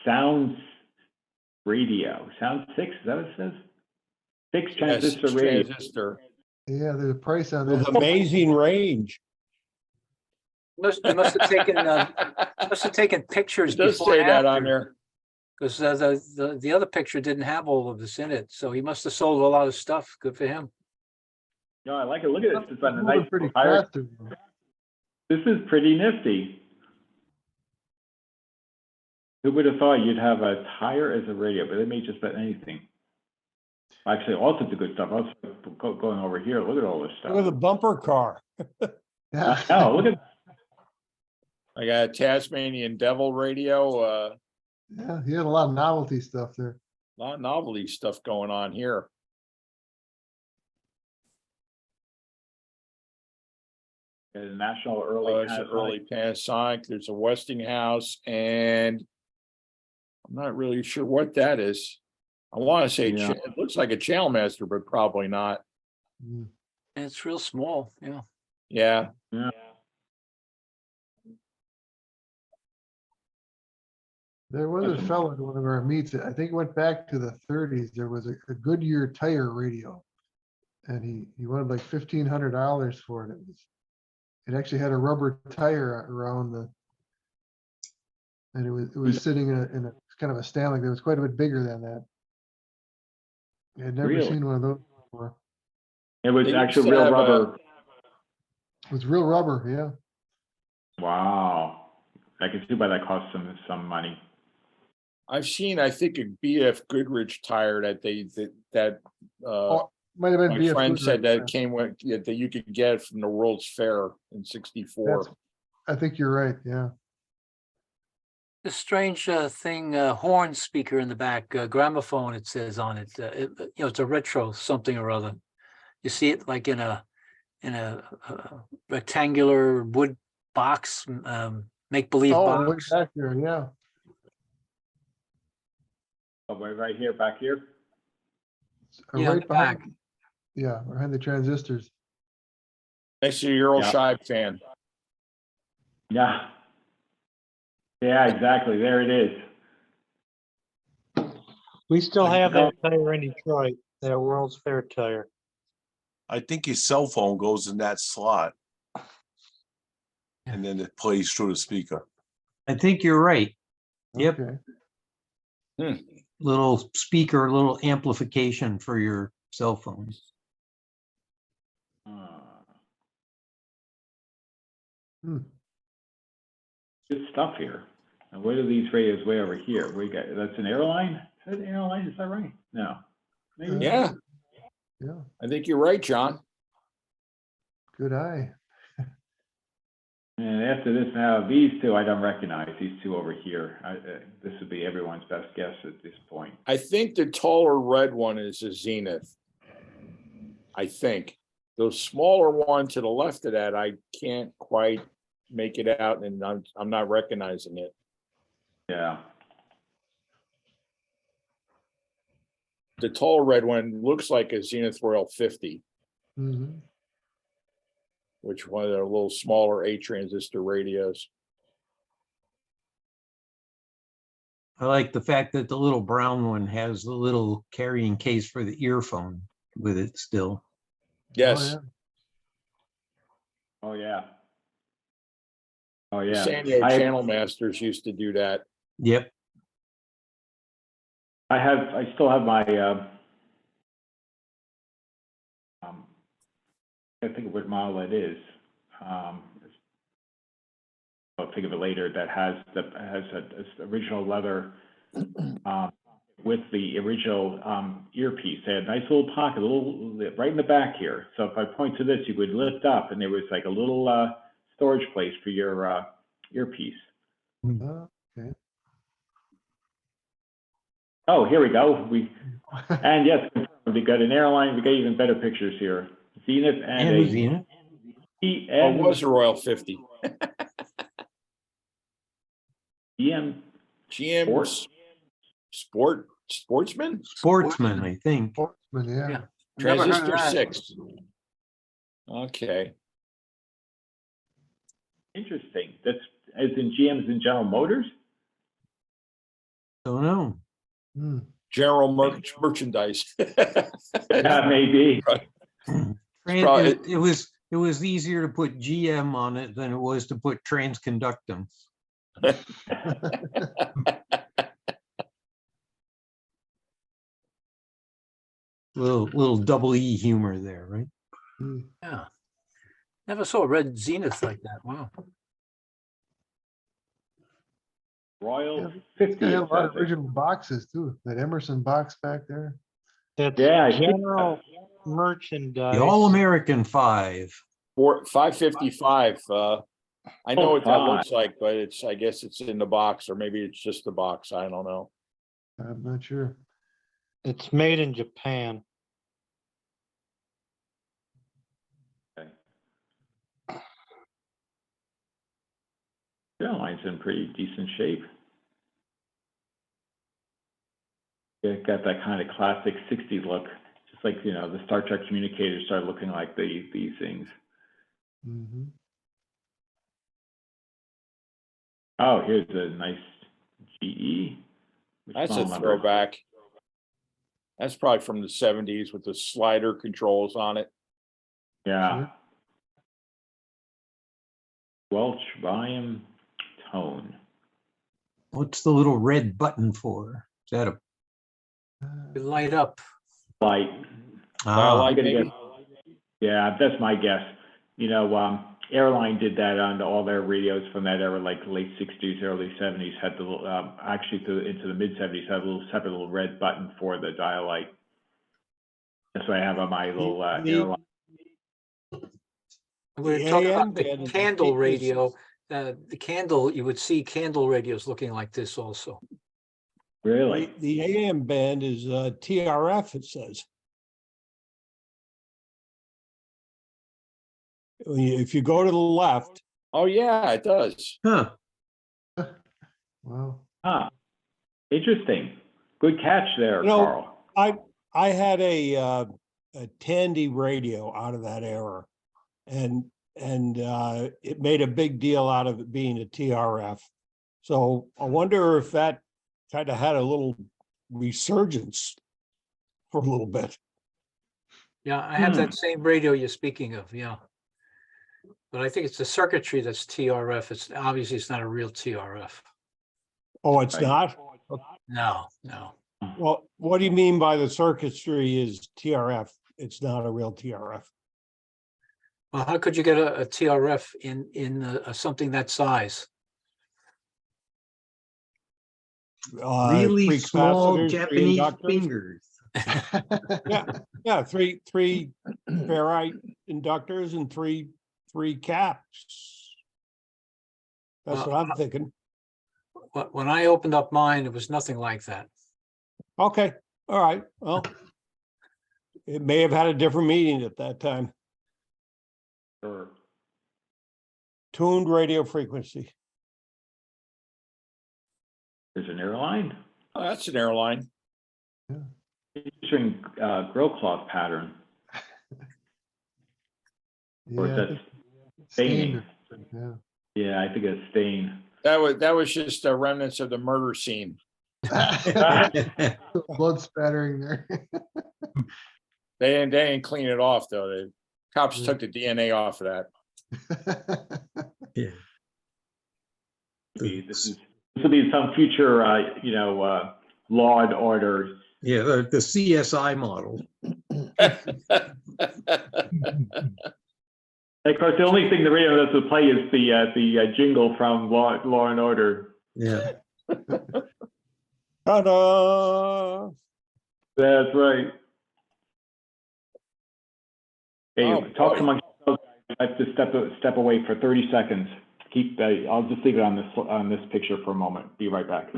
sounds radio, sound 6, is that what it says? 6 transistor Yes, radio. transistor. Yeah, there's a price on With that. amazing range. They must have taken pictures It does before say and that on after. there. Because the other picture didn't have all of this in it, so he must have sold a lot of stuff. Good for him. No, I like it, look at this, it's on a Moving nice pretty tire. fast. This is pretty nifty. Who would have thought you'd have a tire as a radio, but they may just about anything. Actually, all sorts of good stuff. I was going over here, look at all this Look at the stuff. bumper car. Yeah. Oh, look at, I got a Tasmanian Devil radio, Yeah, he had a lot of novelty stuff there. a lot of novelty stuff going on here. a national early. It's an Panasonic. early Panasonic. There's a Westinghouse, and I'm not really sure what that is. I want to say Yeah. it looks like a Channel Master, but probably not. Mm. And it's real small, yeah. Yeah. Yeah. There was a Awesome. fellow at one of our meets, I think it went back to the 30s. There was a Goodyear tire radio. And he wanted like $1,500 for it. It actually had a rubber tire around and it was sitting in a kind of a stand like that. It was quite a bit bigger than that. I had never Really? seen one of those before. It was They used actually to real have a- rubber. It was real rubber, yeah. Wow. I can see why that cost some money. I've seen, I think a BF Goodrich tire that Oh, might have been my BF friend said Goodrich, that came with, that you could get from the World's Fair in '64. I think you're right, yeah. The strange thing, horn speaker in the back, gramophone, it says on it, it's a retro something or other. You see it like in a rectangular wood box, make-believe Oh, way box. back there, yeah. Oh, right here, back here. Yeah, Right the back. behind, yeah, behind the transistors. Next to your old Yeah. Shibe fan. Yeah. Yeah, exactly. There it is. We still I have don't- that tire in Detroit, that World's Fair tire. I think your cell phone goes in that slot. And then it plays through the speaker. I think you're right. Yep. Okay. Little speaker, little amplification for your cell phone. Good stuff here. And what are these radios way over here? We got, that's an airline? Is that an airline? Is that right? No. Maybe. Yeah, Yeah, I think you're right, John. good eye. And after this, now these two I don't recognize. These two over here. This would be everyone's best guess at this point. I think the taller red one is a Zenith. I think. The smaller one to the left of that, I can't quite make it out, and I'm not recognizing it. Yeah. The tall red one looks like a Zenith Royal 50, Mhm. which one of the little smaller 8 transistor radios. I like the fact that the little brown one has the little carrying case for the earphone with it still. Yes, Oh, yeah. Oh, yeah. Oh, the yeah. Sanyo Channel Masters used to do that. Yep. I still have my, I think of what model it is. I'll think of it later. That has a original leather with the original earpiece. They had a nice little pocket, right in the back here. So if I point to this, you would lift up, and there was like a little storage place for your earpiece. Okay. Oh, here we go. And yes, we got an airline. We got even better pictures here. Zenith and And a a Zenith. Oh, it was a Royal 50. GM GM Sportsman? Sportsman, I think. Sportsman, yeah. Yeah. Never heard of Transistor that. 6. Okay. Interesting. That's as in GM's and General Motors. Don't know. Hmm. General merchandise. Yeah, maybe. Probably- It was easier to put GM on it than it was to put transconductum. Little double E humor there, right? Hmm. Yeah. Never saw a red Zenith like that. Wow. Royal They 50. have a lot of it says. original boxes too. That Emerson box back there. That's Yeah, I see general The merchandise. All-American 5. 555. I know what that fine. looks like, but I guess it's in the box, or maybe it's just the box. I don't know. I'm not sure. It's made in Japan. Airline's in pretty decent shape. It got that kind of classic 60s look, just like, the Star Trek communicators started looking like these things. Mhm. Oh, here's a nice GE. Which That's a model number? throwback. That's probably from the 70s with the slider controls on it. Yeah. Sure. Welch, volume, tone. What's the little red button for? Is that a They light up. Light. ah, like I'm gonna maybe. guess Yeah, that's my guess. You know, Airline did that on all their radios from that era, like late 60s, early 70s, had the little, actually into the mid 70s, had a little separate little red button for the dial light. That's what I have on my little Airline. We're The talking AM about the band candle is- radio. The candle, you would see candle radios looking like this also. Really? The AM band is TRF, it says. If you go to the left, Oh, yeah, it does. Huh, Wow. Ah, interesting. Good catch there, You know, Carl. I had a Tandy radio out of that era, and it made a big deal out of it being a TRF. So I wonder if that kind of had a little resurgence for a little bit. Yeah, I have that same radio you're speaking of, yeah. But I think it's the circuitry that's TRF. It's obviously it's not a real TRF. Oh, it's Right. not? No, no. Well, what do you mean by the circuitry is TRF? It's not a real TRF. Well, how could you get a TRF in something that size? Three really small capacitors, three Japanese inductors. fingers. Yeah, three ferrite inductors and three caps. That's what I'm thinking. When I opened up mine, it was nothing like that. Okay, all right, well, it may have had a different meaning at that time. Sure. Tuned radio frequency. There's an Airline. Oh, that's an Airline. Interesting grill cloth pattern. Or is Yeah, I that think staining? yeah. Yeah, I think it's stain. That was just remnants of the murder scene. Blood spattering there. They didn't clean it off though. The cops took the DNA off of that. Yeah. This will be some future, Law and Order. Yeah, the CSI model. Of course, the only thing the radio does to play is the jingle from Law and Order. Yeah. Ta-da! That's right. Hey, Oh, talk boy. amongst yourselves. I have to step away for 30 seconds. I'll just leave it on this picture for a moment. Be right back.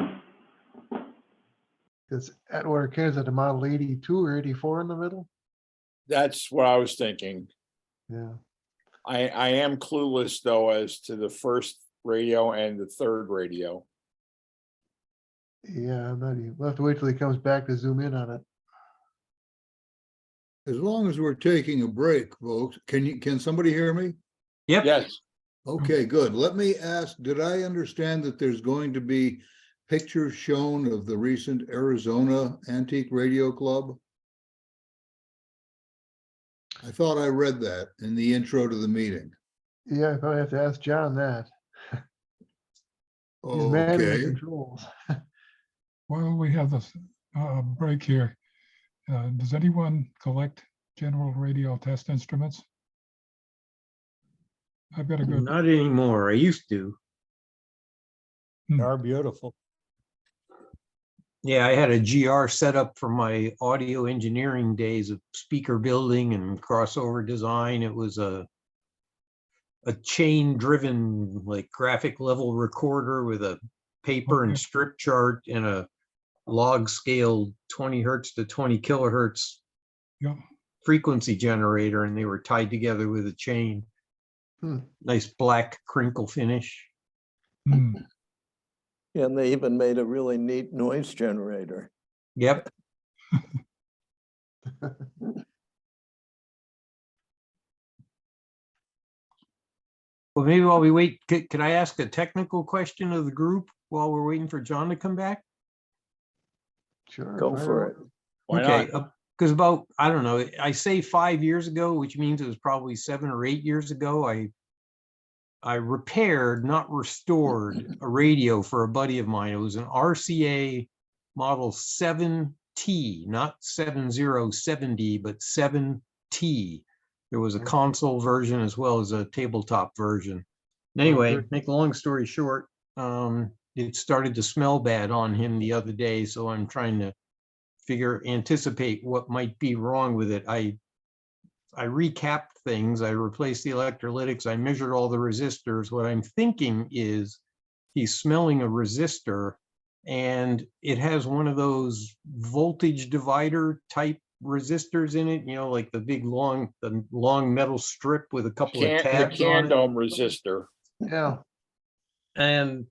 It's Atwater Cares at the model 82 or 84 in the middle. That's what I was thinking. Yeah. I am clueless though as to the first radio and the third radio. Yeah, I'm not even, we'll have to wait till he comes back to zoom in on it. As long as we're taking a break, folks, can somebody hear me? Yep. Yes. Okay, good. Let me ask, did I understand that there's going to be pictures shown of the recent Arizona Antique Radio Club? I thought I read that in the intro to the meeting. Yeah, I probably have to ask John that. He's manning the Okay, controls. While we have this break here, does anyone collect general radio test instruments? I've got a good. Not anymore. I used to. They're beautiful. Yeah, I had a GR set up for my audio engineering days of speaker building and crossover design. It was a chain driven like graphic level recorder with a paper and strip chart and a log scale 20 hertz to 20 kilohertz Yeah. frequency generator, and they were tied together with a chain. Nice black crinkle finish. Hmm. And they even made a really neat noise generator. Yep. Well, maybe while we wait, could I ask a technical question of the group while we're waiting for John to come back? Sure. Go fire for away. it. Why Okay, not? because about, I don't know, I say 5 years ago, which means it was probably 7 or 8 years ago, I repaired, not restored, a radio for a buddy of mine. It was an RCA model 7T, not 7070, but 7T. There was a console version as well as a tabletop version. Okay. Anyway, make a long story short, it started to smell bad on him the other day, so I'm trying to anticipate what might be wrong with it. I recapped things, I replaced the electrolytics, I measured all the resistors. What I'm thinking is he's smelling a resistor, and it has one of those voltage divider type resistors in it, you know, like the big long metal strip with a couple of The tabs on it. Candome resistor. Yeah. And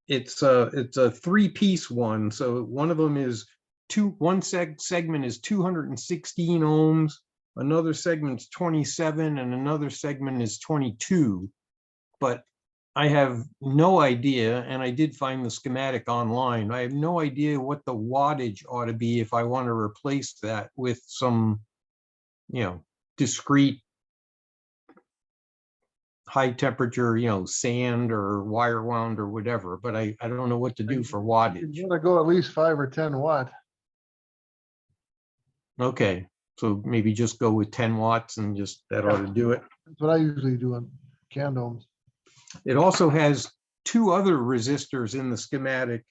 it's a 3-piece one. So one of them is one segment is 216 ohms, another segment's 27, and another segment is 22. But I have no idea, and I did find the schematic online. I have no idea what the wattage ought to be if I want to replace that with some, you know, discrete high temperature, you know, sand or wire wound or whatever, but I don't know what to do for wattage. You want to go at least 5 or 10 watt. Okay, so maybe just go with 10 watts and just that ought to do it. That's what I usually do on Candomes. It also has 2 other resistors in the schematic.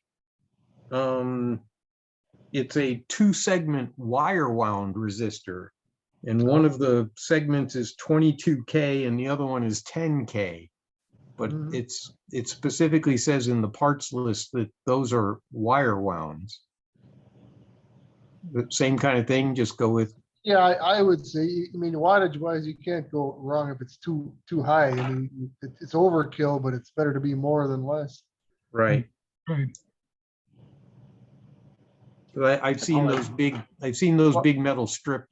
It's a 2-segment wire wound resistor, and one of the segments is 22K and the other one is 10K. But it specifically says in the parts list that those are wire wounds. The same kind of thing, just go with. Yeah, I would say, I mean, wattage wise, you can't go wrong if it's too high. I mean, it's overkill, but it's better to be more than less. Right. Right. I've seen those big metal strip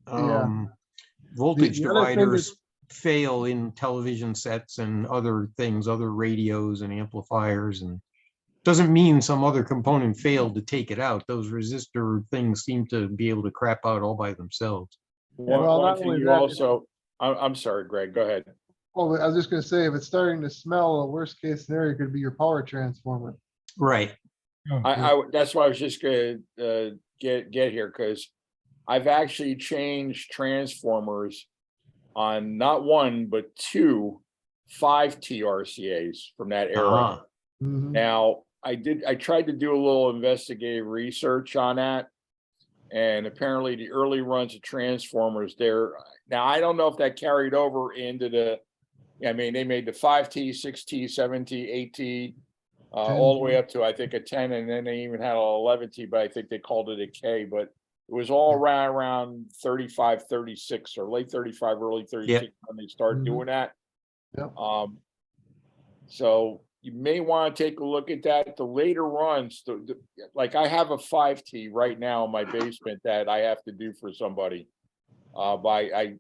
voltage The other thing dividers fail in television sets and other things, other radios and amplifiers, and doesn't mean some other component failed to take it out. Those resistor things seem to be able to crap out all by themselves. One thing you also, I'm sorry, Greg, go ahead. Oh, I was just gonna say, if it's starting to smell, a worst case scenario could be your power transformer. Right. That's why I was just gonna get here, because I've actually changed transformers on not one but 2 5T RCAs from that era. Now I tried to do a little investigative research on that, and apparently the early runs of transformers there. Now I don't know if that carried over into the. I mean, they made the 5T, 6T, 7T, 8T. All the way up to, I think, a 10, and then they even had a 11T, but I think they called it a K, but it was all around 35, 36, or late 35, early 36 when they started doing that. So you may want to take a look at that. The later runs, like I have a 5T right now in my basement that I have to do for somebody. But I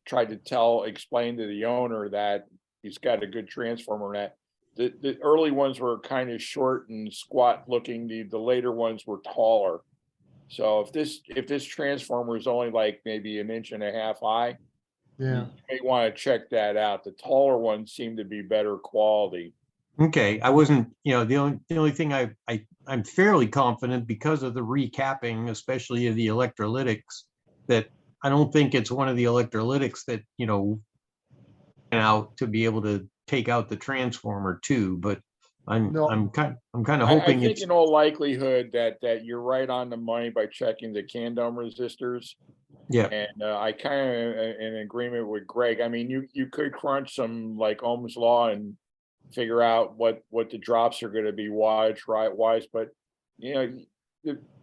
tried to explain to the owner that he's got a good transformer, that the early ones were kind of short and squat looking. The later ones were taller. So if this transformer is only like maybe 1.5 inches high, you may want to check that out. The taller ones seem to be better quality. Okay, I wasn't, you know, the only thing I'm fairly confident, because of the recapping, especially of the electrolytics, that I don't think it's one of the electrolytics that, you know, out to be able to take out the transformer too, but I'm kind of hoping I think in all likelihood that you're right on the money by checking the Candome resistors. Yeah. And I kind of in agreement with Greg. I mean, you could crunch some like Ohm's law and figure out what the drops are going to be wattage wise, but you know,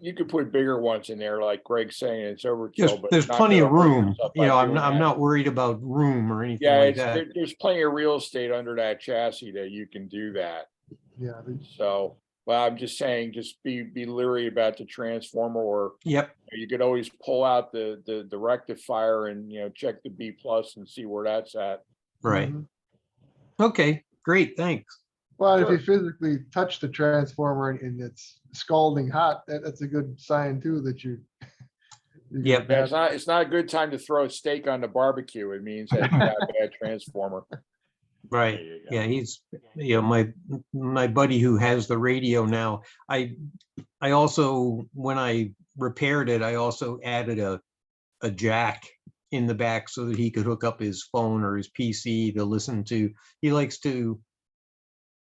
you could put bigger ones in there, like Greg's saying, it's overkill. There's plenty of room. You know, I'm not worried about room or anything like that. There's plenty of real estate under that chassis that you can do that. Yeah. So, well, I'm just saying, just be leery about the transformer, or you could always pull out the rectifier and, you know, check the B+ and see where that's at. Right. Okay, great, thanks. Well, if you physically touch the transformer and it's scalding hot, that's a good sign too that you. Yeah, it's not a good time to throw a steak on the barbecue. It means that you got a bad transformer. Right. Yeah, he's, you know, my buddy who has the radio now. I also, when I repaired it, I also added a jack in the back so that he could hook up his phone or his PC to listen to. He likes to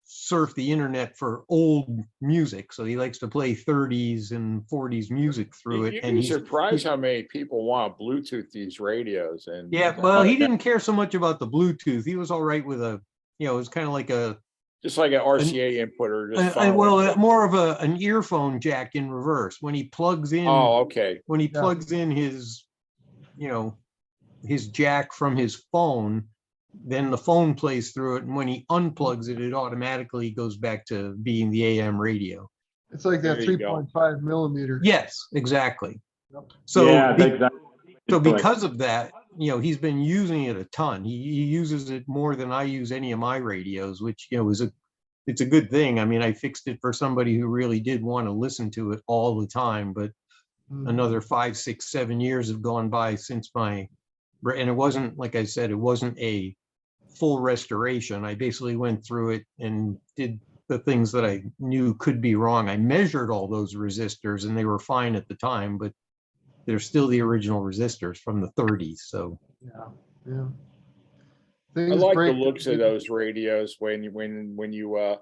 surf the internet for old music, so he likes to play 30s and 40s music through it. You'd And be he's surprised how many people want to Bluetooth these radios. And yeah, well, he didn't care so much about the Bluetooth. He was all right with a, you know, it was kind of like a just like an RCA input or just well, input. more of an earphone jack in reverse. When he plugs in, Oh, okay. when he Yeah. plugs in his, you know, his jack from his phone, then the phone plays through it. And when he unplugs it, it automatically goes back to being the AM radio. It's like that There you go. 3.5 millimeter. Yes, exactly. Yep. So, Yeah, that's exactly. so because of that, you know, he's been using it a ton. He uses it more than I use any of my radios, which, you know, it's a good thing. I mean, I fixed it for somebody who really did want to listen to it all the time, but another 5, 6, 7 years have gone by since and it wasn't, like I said, it wasn't a full restoration. I basically went through it and did the things that I knew could be wrong. I measured all those resistors and they were fine at the time, but they're still the original resistors from the 30s. So Yeah, yeah. I Things like the break. looks of those radios when you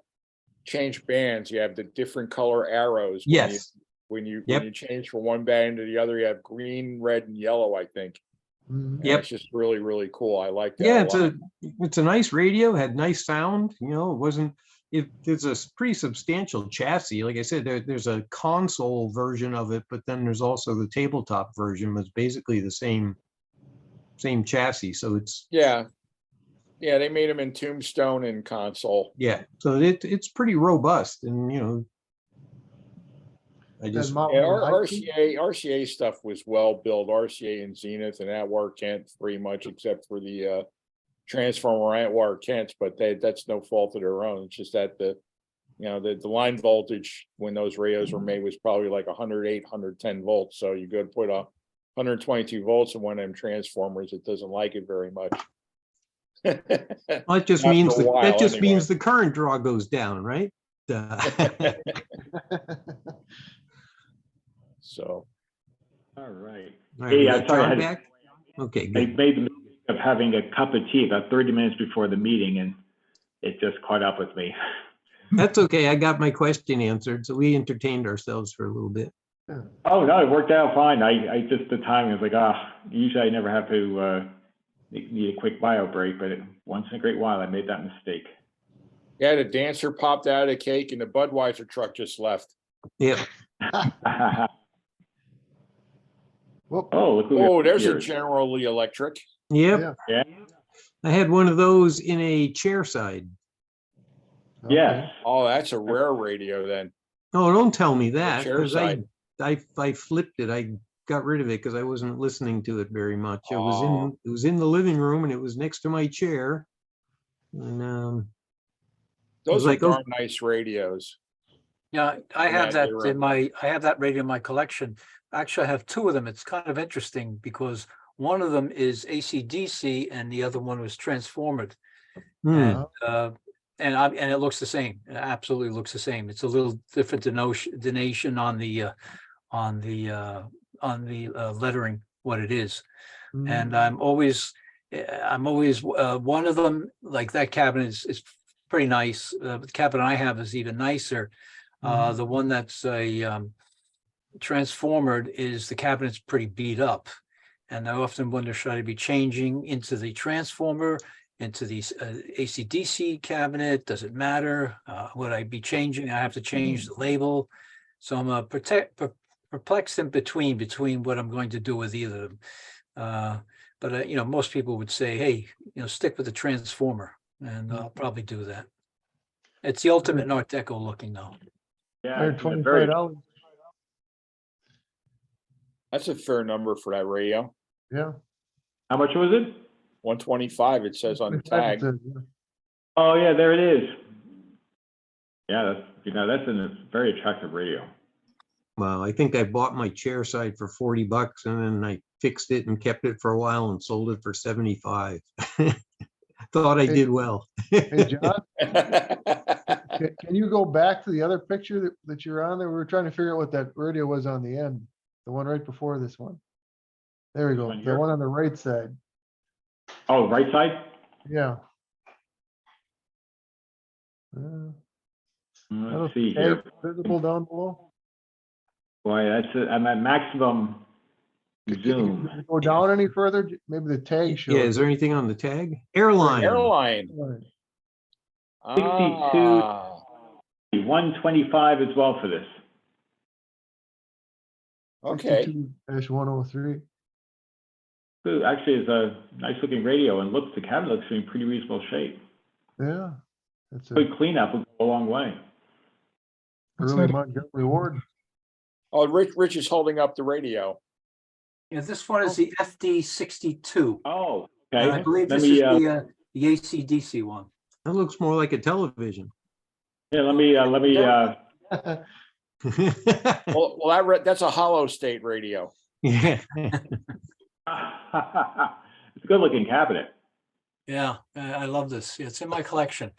change bands. You have the different color arrows. yes, When you Yep. change from one band to the other, you have green, red, and yellow, I think. Mhm. And Yep. it's just really, really cool. I like that. yeah, a lot. it's a nice radio, had nice sound. You know, it's a pretty substantial chassis. Like I said, there's a console version of it, but then there's also the tabletop version. It's basically the same chassis. So it's Yeah. Yeah, they made them in Tombstone and console. yeah, so it's pretty robust, and you know, I That just mountain Yeah, in our Haiku? RCA stuff was well built. RCA and Zenith, and Atwater Kent pretty much, except for the transformer Atwater Kent, but that's no fault of their own. It's just that the line voltage when those radios were made was probably like 108, 110 volts. So you go to put 122 volts in one of them transformers, it doesn't like it very much. well, it just After means a while, means the current draw goes down, right? So All right. All right, Hey, we I'm got sorry, John back? Okay, I good. made the mistake of having a cup of tea about 30 minutes before the meeting, and it just caught up with me. That's okay. I got my question answered, so we entertained ourselves for a little bit. Oh, no, it worked out fine. I just, the timing was like, usually I never have to need a quick bio break, but once in a great while, I made that mistake. yeah, the dancer popped out of the cake and the Budweiser truck just left. Yeah. Whoop. Oh, look who we Oh, have there's a here. General Lee Electric. Yep. Yeah. Yeah, I had one of those in a chair side. yes. Oh, that's a rare radio then. Oh, don't tell me that, chair because side. I flipped it. I got rid of it because I wasn't listening to it very much. It Oh. was in the living room and it was next to my chair. And Those are like, oh. darn nice radios. Yeah, I in have that that era. in my, I have that radio in my collection. Actually, I have two of them. It's kind of interesting because one of them is AC/DC and the other one was transformed. And and it looks the same. It absolutely looks the same. It's a little different denotation on the lettering, what it is. And I'm always one of them, like that cabinet is pretty nice. The cabinet I have is even nicer. The one that's a transformed is the cabinet's pretty beat up. And I often wonder, should I be changing into the transformer, into the AC/DC cabinet? Does it matter? Would I be changing? I have to change the label. So I'm perplexed in between what I'm going to do with either of them. But you know, most people would say, hey, you know, stick with the transformer, and I'll probably do that. It's the ultimate Art Deco looking though. Yeah, it's a very, $25. That's a fair number for that radio. Yeah. how much was it? 125, it says on the 25 tag. it says, yeah. Oh, yeah, there it is. Yeah, that's a very attractive radio. Well, I think I bought my chair side for $40 and then I fixed it and kept it for a while and sold it for 75. Thought I did well. Hey, John, can you go back to the other picture that you're on there? We were trying to figure out what that radio was on the end, the one right before this one. There we go. One The here. one on the right side. Oh, right side? Yeah. I don't know Let's if see the here. tag's visible down below. Boy, that's it. I'm at maximum zoom. Does it go down any further? Maybe the tag shows. Yeah, is there anything on the tag? Airline. Airline. Right. 62. Ah, 125 as well for this. okay. 62-103. Ooh, actually, it's a nice looking radio and the cabinet looks in pretty reasonable shape. Yeah. That's a Good cleanup will go a long way. What's early that? Montgomery Ward. Oh, Rich is holding up the radio. Yeah, this one is the FD62. Oh, And okay. I believe Let this me, is the AC/DC one. That looks more like a television. yeah, let me, Well, that's a hollow state radio. Yeah. it's a good looking cabinet. Yeah, I love this. It's in my collection.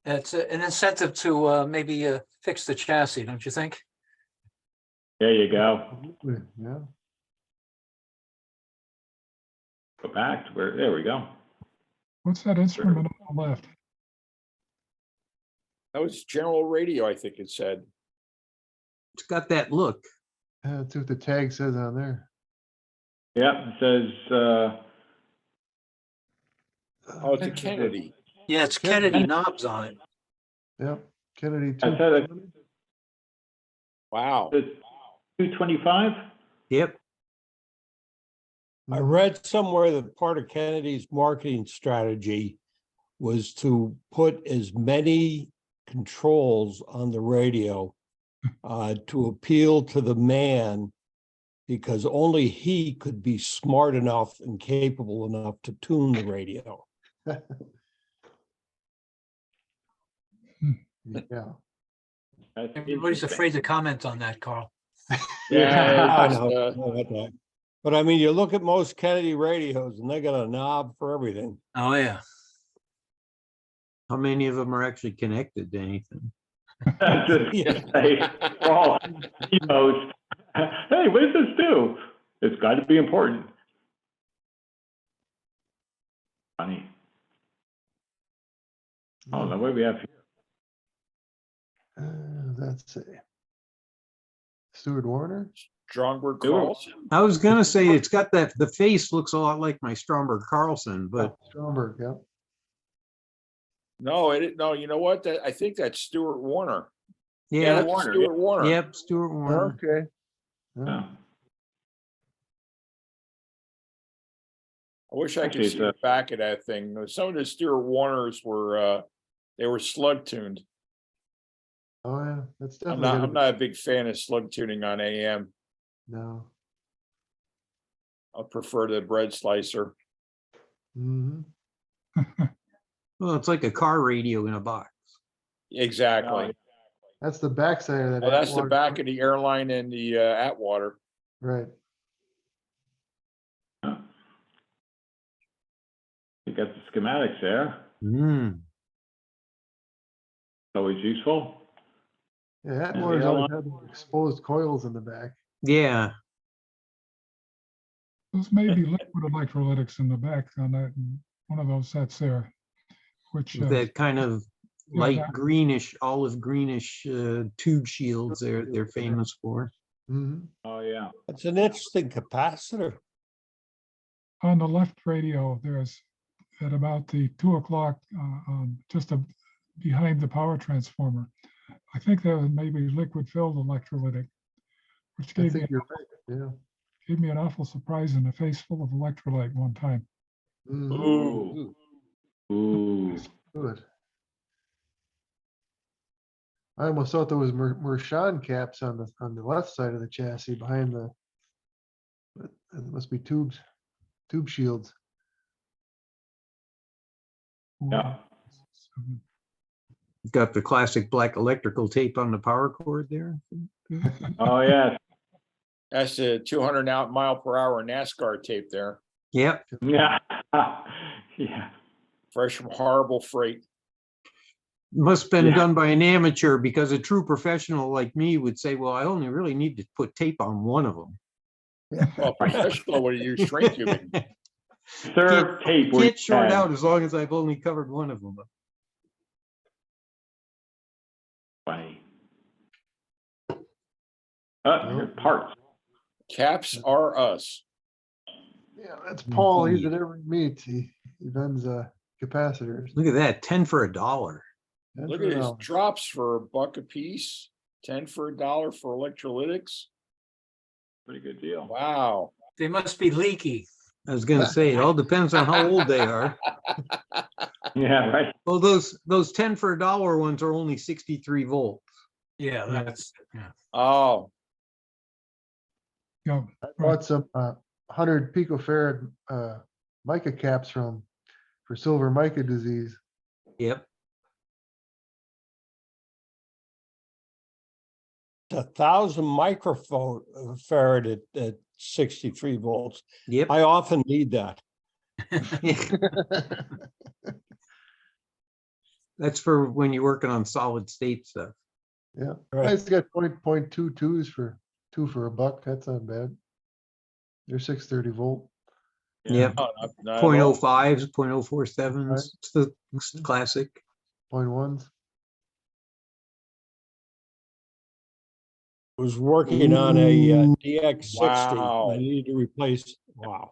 It's an incentive to maybe fix the chassis, don't you think? There you go. Absolutely, yeah. Go back to where, there we go. What's that instrument on the left? That was general radio, I think it said. It's got that look. That's what the tag says on there. Yep, it says, Oh, it's a Kennedy. Yeah, it's Kennedy knobs on it. Yep, Kennedy I too. said it. Wow. It's 225? Yep. I read somewhere that part of Kennedy's marketing strategy was to put as many controls on the radio to appeal to the man, because only he could be smart enough and capable enough to tune the radio. Yeah. That's Everybody's interesting. afraid to comment on that, Carl. Yeah, I it's, know, I get that. But I mean, you look at most Kennedy radios and they got a knob for everything. Oh, yeah. How many of them are actually connected to anything? Hey, Paul, he knows. Hey, what does this do? It's got to be important. Funny. Oh, now what do we have here? Let's see. Stuart Warner. Strongberg They were- Carlson. I was gonna say, it's got that, the face looks a lot like my Stromberg Carlson, but Stromberg, yep. No, no, you know what? I think that's Stuart Warner. yeah, that's Warner, Stuart Warner. yep, Stuart Warner. Okay. Oh. I wish I could Actually, see it's the back of that thing. Some of the Stuart Warners were they were slug tuned. Oh, yeah, that's I'm definitely. not a big fan of slug tuning on AM. No. I prefer the bread slicer. Mm-hmm. Well, it's like a car radio in a box. Exactly. That's the backside of that. Well, that's the Atwater back truck. of the airline and the Atwater. Right. You got the schematics there. Mm. Always useful. Yeah, the Atwater's always airline. had those exposed coils in the back. Yeah, Those may be liquid electrolytics in the back on that, one of those sets there, which, with that kind of yeah, light that- greenish, olive greenish tube shields they're famous for. Mm-hmm. Oh, yeah. It's an interesting capacitor. on the left radio, there's at about the 2 o'clock, just behind the power transformer. I think there was maybe liquid filled electrolytic, which I gave think you're right. Yeah. gave me an awful surprise in a face full of electrolyte one time. Mhm. Ooh. Ooh. Good. I almost thought there was Mershon caps on the left side of the chassis behind the. But it must be tube shields. Yeah. Got the classic black electrical tape on the power cord there. Oh, yeah. That's the 200 mile per hour NASCAR tape there. Yep. Yeah. Yeah. Fresh from horrible freight. Must have been Yeah. done by an amateur, because a true professional like me would say, well, I only really need to put tape on one of them. Well, professional would use shrink tubing. Serve tape where you Can't short can. out as long as I've only covered one of them. Funny. Your parts. Caps are us. Yeah, that's Paul. He's Indeed. at every meet. He vends capacitors. Look at that, 10 for $1. That's Look what at his else. drops for $1 a piece, 10 for $1 for electrolytics. Pretty good deal. Wow. They must be leaky. I was gonna say, it all depends on how old they are. Yeah, right. Well, those 10 for $1 ones are only 63 volts. Yeah, that's, yeah. Oh, Yeah, I right. bought some 100 picofarad mica caps for silver mica disease. Yep. 1,000 microfarad at 63 volts. Yep. I often need that. That's for when you're working on solid state stuff. Yeah, Right. it's got 0.22s for $2 That's not bad. They're 630 volt. Yep. no, not at all. 0.05s, 0.047s. It's the classic. 0.1s. Was working on a DX60. Wow. I needed to replace, wow.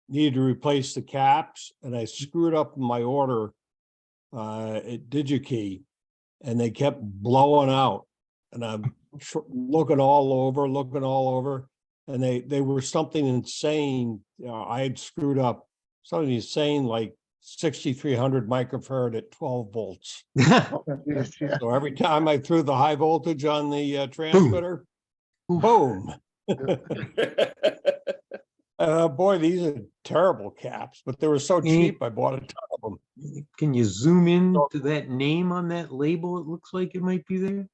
Needed to replace the caps, and I screwed up my order at DigiKey, and they kept blowing out. And I'm looking all over, and they were something insane. I had screwed up something insane like 6,300 microfarad at 12 volts. Yeah. So every time I threw the high voltage on the transmitter, boom. Boy, these are terrible caps, but they were so cheap, I bought a ton of them. Can you zoom in to that name on that label? It looks like it might be there.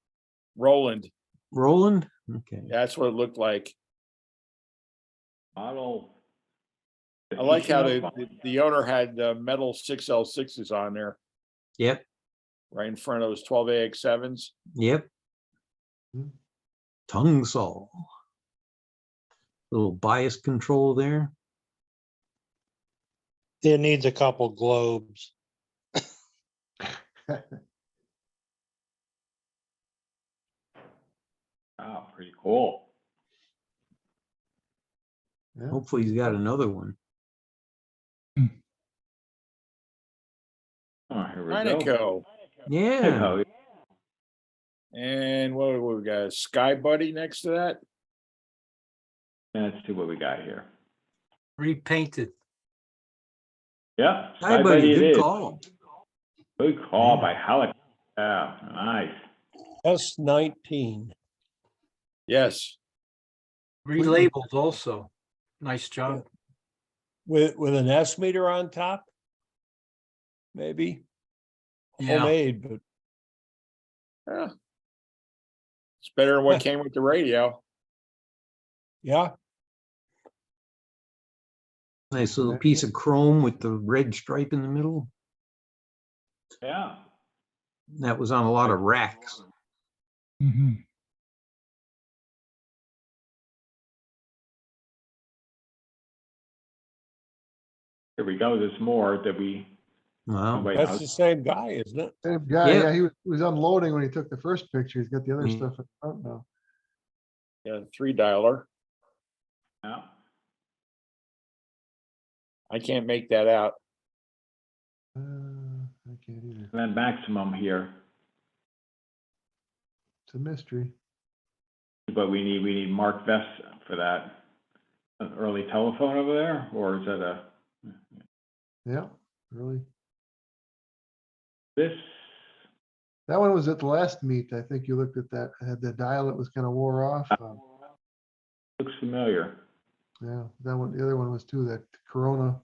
Roland. Roland? Okay. That's what it looked like. Model. I like how the owner had metal 6L6s on there, Yep. right in front of those 12AX7s. Yep. Tongue saw. Little bias control there. It needs a couple globes. Wow, pretty cool. Yeah. Hopefully he's got another one. Oh, here we Trying to go. go. Yeah. Typo. And what we got? Sky Buddy next to that. Let's see what we got here. Repainted. Yeah. Hi, Sky buddy. Buddy it Good is. call. Good call Yeah. by Halleck. Yeah, nice. S19. Yes. Relabeled also. Nice job. With an S meter on top, maybe. Yeah. Homemade, but Yeah. It's better than what came with the radio. yeah. Nice little piece of chrome with the red stripe in the middle. Yeah. That was on a lot of racks. Mhm. Here we go. There's more that we. Wow. Wait, That's the same guy, isn't it? Same guy. Yeah. Yeah, he was unloading when he took the first picture. He's got the other Mm. stuff in front now. Yeah, 3-dialer. yeah. I can't make that out. I can't either. And then maximum here, It's a mystery. but we need Mark Vest for that. An early telephone over there, or is that a Yeah, really. this? That one was at the last meet. I think you looked at that. It had the dial that was kind of wore off. Looks familiar. Yeah, that one. The other one was too. That Corona.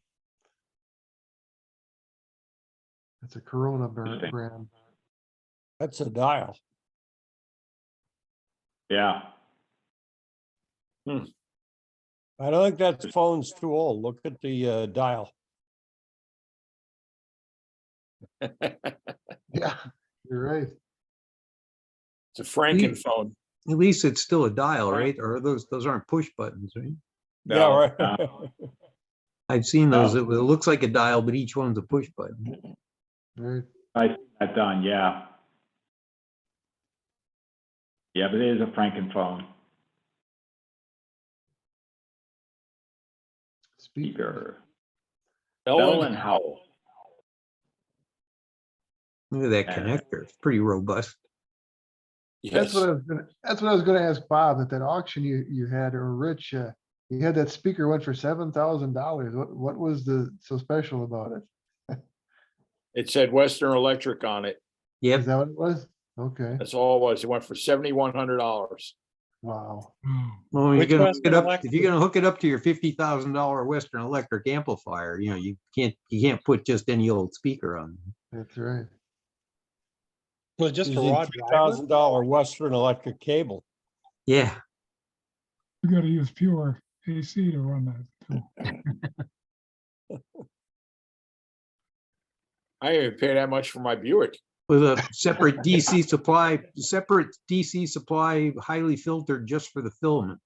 It's a Corona Interesting. brand. That's a dial. Yeah. I don't think that phone's too old. Look at the dial. Yeah, you're right. It's a Franken phone. At least it's still a dial, right? Or those aren't push buttons, right? Yeah, No, right. I've seen those. No. It looks like a dial, but each one's a push button. Right. I see that done, yeah. Yeah, but it is a Frankenphone speaker. Bell and Howell. Look at that Yeah. connector. It's pretty robust. That's Yes. what I was gonna ask Bob, at that auction you had, or Rich, you had that speaker went for $7,000. What was so special about it? It said Western Electric on it. Yep. Is that what it was? Okay, That's all it was. It went for $7,100. wow. Oh, Well, Which you're gonna hook Western it up, if Electric? you're gonna hook it up to your $50,000 Western Electric amplifier, you know, you can't put just any old speaker on. That's right. Was it just a Using raw driver? $3,000 Western Electric cable. Yeah. you gotta use pure AC to run that too. I didn't even pay that much for my Buick. With a separate DC supply, highly filtered just for the filaments.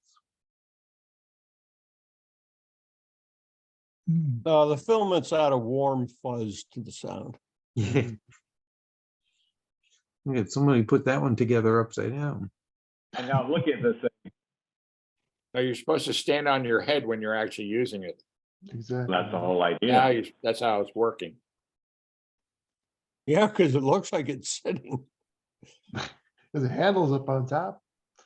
Hmm. The filaments add a warm fuzz to the sound. Yeah. Yeah, somebody put that one together upside down. And now look at this thing. Now, you're supposed to stand on your head when you're actually using it. Exactly. That's the whole idea. Now, that's how it's working. Yeah, because it looks like it's sitting. The handle's up on top.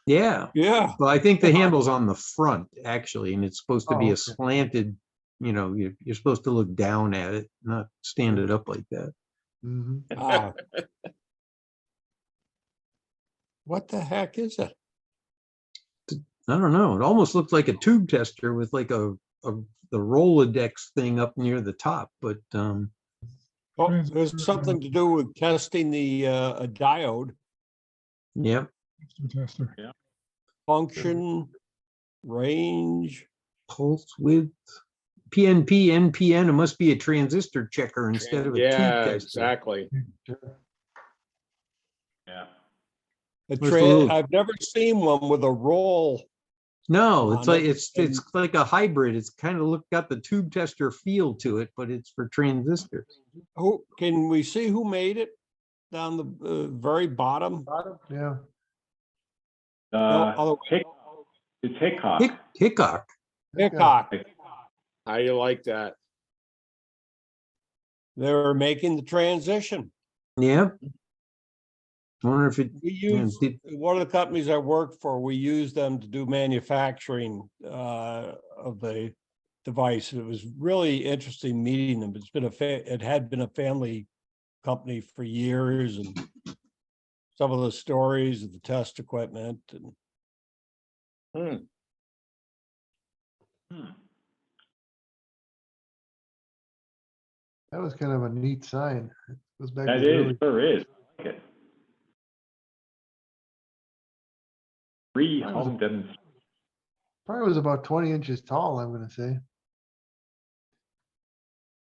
Yeah. Yeah. Well, I think the handle's on the front actually, and it's supposed to Oh, be a okay. slanted, you know, you're supposed to look down at it, not stand it up like that. Mhm. Ah. What the heck is it? I don't know. It almost looked like a tube tester with like the Rolodex thing up near the top, but Oh, there's something to do with testing the a diode yeah. Tester. Yeah. function, range. Pulse width, PNP, NPN. It must be a transistor checker instead of a tube Yeah, tester. exactly. Sure. Yeah. I've never seen one with a roll. No, it's on like it, it's like a hybrid. It's kind of got the tube tester feel to it, but it's for transistors. Who can we see who made it down the very bottom? Yeah. other way. It's Hickok. Hickok. Hickok. How you like that? They're making the transition. Yeah. I wonder if it. We use one of the companies I work for. We use them to do manufacturing of the device. It was really interesting meeting them. It's been it had been a family company for years, and some of the stories of the test equipment. And That was kind of a neat sign. It goes back That to the is, early- sure is. I like it. Free That was home demonstration. Probably was about 20 inches tall, I'm gonna say.